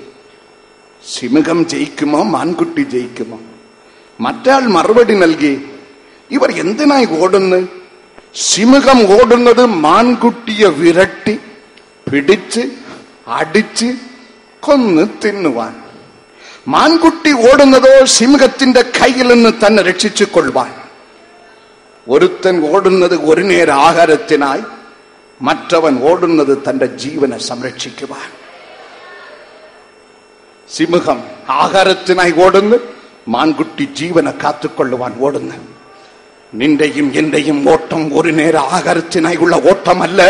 സിംഹം ജയിക്കുമോ മാൻകുട്ടി ജയിക്കുമോ? മറ്റാൾ മറുപടി നൽകി, ഇവർ എന്തിനായി ഓടുന്നു? സിംഹം ഓടുന്നത് മാൻകുട്ടിയെ വിരട്ടി പിടിച്ച് അടിച്ച് കൊന്ന് തിന്നുവാൻ. മാൻകുട്ടി ഓടുന്നതോ സിംഹത്തിന്റെ കയ്യിൽ നിന്ന് തന്നെ രക്ഷിച്ചു കൊള്ളുവാൻ. ഒരുത്തൻ ഓടുന്നത് ഒരു നേര ആഹാരത്തിനായി, മറ്റവൻ ഓടുന്നത് തന്റെ ജീവനെ സംരക്ഷിക്കുവാൻ. സിംഹം ആഹാരത്തിനായി ഓടുന്നു, മാൻകുട്ടി ജീവനെ കാത്തുകൊള്ളുവാൻ ഓടുന്നു. നിന്റെയും എന്റെയും ഓട്ടം ഒരു നേര ആഹാരത്തിനായുള്ള ഓട്ടമല്ല.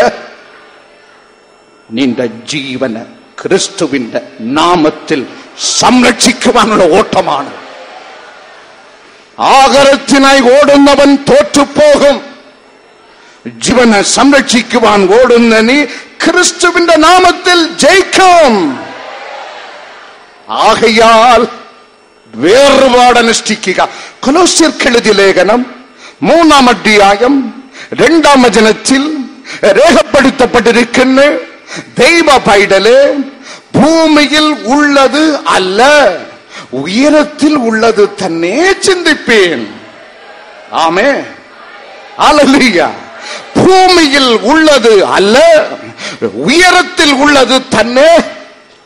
നിന്റെ ജീവന് ക്രിസ്തുവിന്റെ നാമത്തിൽ സംരക്ഷിക്കുവാനുള്ള ഓട്ടമാണ്. ആഹാരത്തിനായി ഓടുന്നവൻ തോറ്റുപോകും. ജീവനെ സംരക്ഷിക്കുവാൻ ഓടുന്ന നീ ക്രിസ്തുവിന്റെ നാമത്തിൽ ജയിക്കും. ആകയാൽ വേർപാടനുഷ്ഠിക്കുക. കൊലോസ്യർക്കെഴുതിയ ലേഖനം 3-ാം അധ്യായം 2-ാം വചനത്തിൽ രേഖപ്പെടുത്തപ്പെട്ടിരിക്കുന്ന ദൈവ പൈതല് ഭൂമിയിൽ ഉള്ളത് അല്ല, ഉയരത്തിൽ ഉള്ളത് തന്നെ ചിന്തിപ്പീൻ. ആമേൻ, ഹല്ലേലൂയ. ഭൂമിയിൽ ഉള്ളത് അല്ല, ഉയരത്തിൽ ഉള്ളത് തന്നെ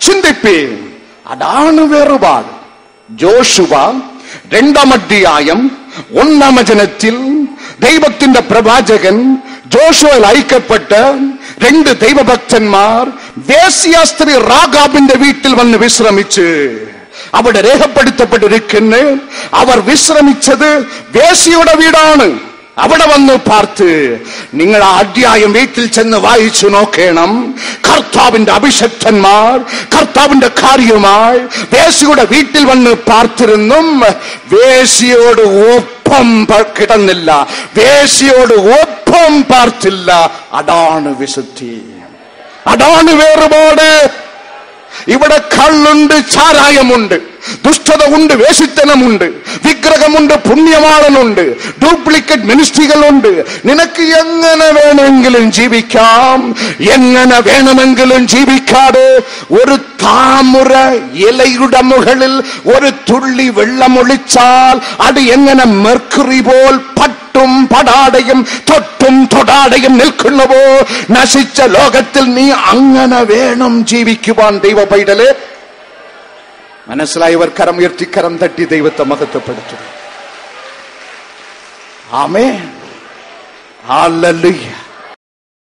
ചിന്തിപ്പീൻ. അതാണ് വേറുപാട്. ജോഷുവ 2-ാം അധ്യായം 1-ാം വചനത്തിൽ ദൈവത്തിന്റെ പ്രവാചകൻ ജോഷുവയിൽ അയക്കപ്പെട്ട് 2 ദൈവഭക്തന്മാർ വേശ്യാസ്ത്രീ റാഗാബിന്റെ വീട്ടിൽ വന്ന് വിശ്രമിച്ച് അവിടെ രേഖപ്പെടുത്തപ്പെട്ടിരിക്കുന്നു. അവർ വിശ്രമിച്ചത് വേശ്യയുടെ വീടാണ്. അവിടെ വന്ന് പാർത്ത് നിങ്ങൾ ആ അധ്യായം വീട്ടിൽ ചെന്ന് വായിച്ചു നോക്കണം. കർത്താവിന്റെ അഭിഷക്തന്മാർ കർത്താവിന്റെ കാര്യമായി വേശ്യയുടെ വീട്ടിൽ വന്ന് പാർത്തിരുന്നും വേശ്യയോട് ഒപ്പം കിടന്നില്ല, വേശ്യയോട് ഒപ്പം പാർത്തില്ല. അതാണ് വിശുദ്ധി, അതാണ് വേറുപാട്. ഇവിടെ കള്ളുണ്ട്, ചാരായമുണ്ട്, ദുഷ്ടത ഉണ്ട്, വേശിത്തനമുണ്ട്, വിഗ്രഹമുണ്ട്, പുണ്യവാളനുണ്ട്, ഡ്യൂപ്ലിക്കേറ്റ് മിനിസ്ട്രികളുണ്ട്. നിനക്ക് എങ്ങനെ വേണമെങ്കിലും ജീവിക്കാം. എങ്ങനെ വേണമെങ്കിലും ജീവിക്കാതെ ഒരു താമര ഇലയുടെ മുകളിൽ ഒരു തുള്ളി വെള്ളമൊഴിച്ചാൽ അത് എങ്ങനെ മെർക്കുറി പോൽ പട്ടും പടാടയും തൊട്ടും തൊടാടയും നിൽക്കുന്നവോ, നശിച്ച ലോകത്തിൽ നീ അങ്ങനെ വേണം ജീവിക്കുവാൻ. ദൈവ പൈതലേ, മനസ്സിലായവർ കരം ഉയർത്തി കരം തട്ടി ദൈവത്തെ മഹത്വപ്പെടുത്തുന്നു. ആമേൻ, ഹല്ലേലൂയ.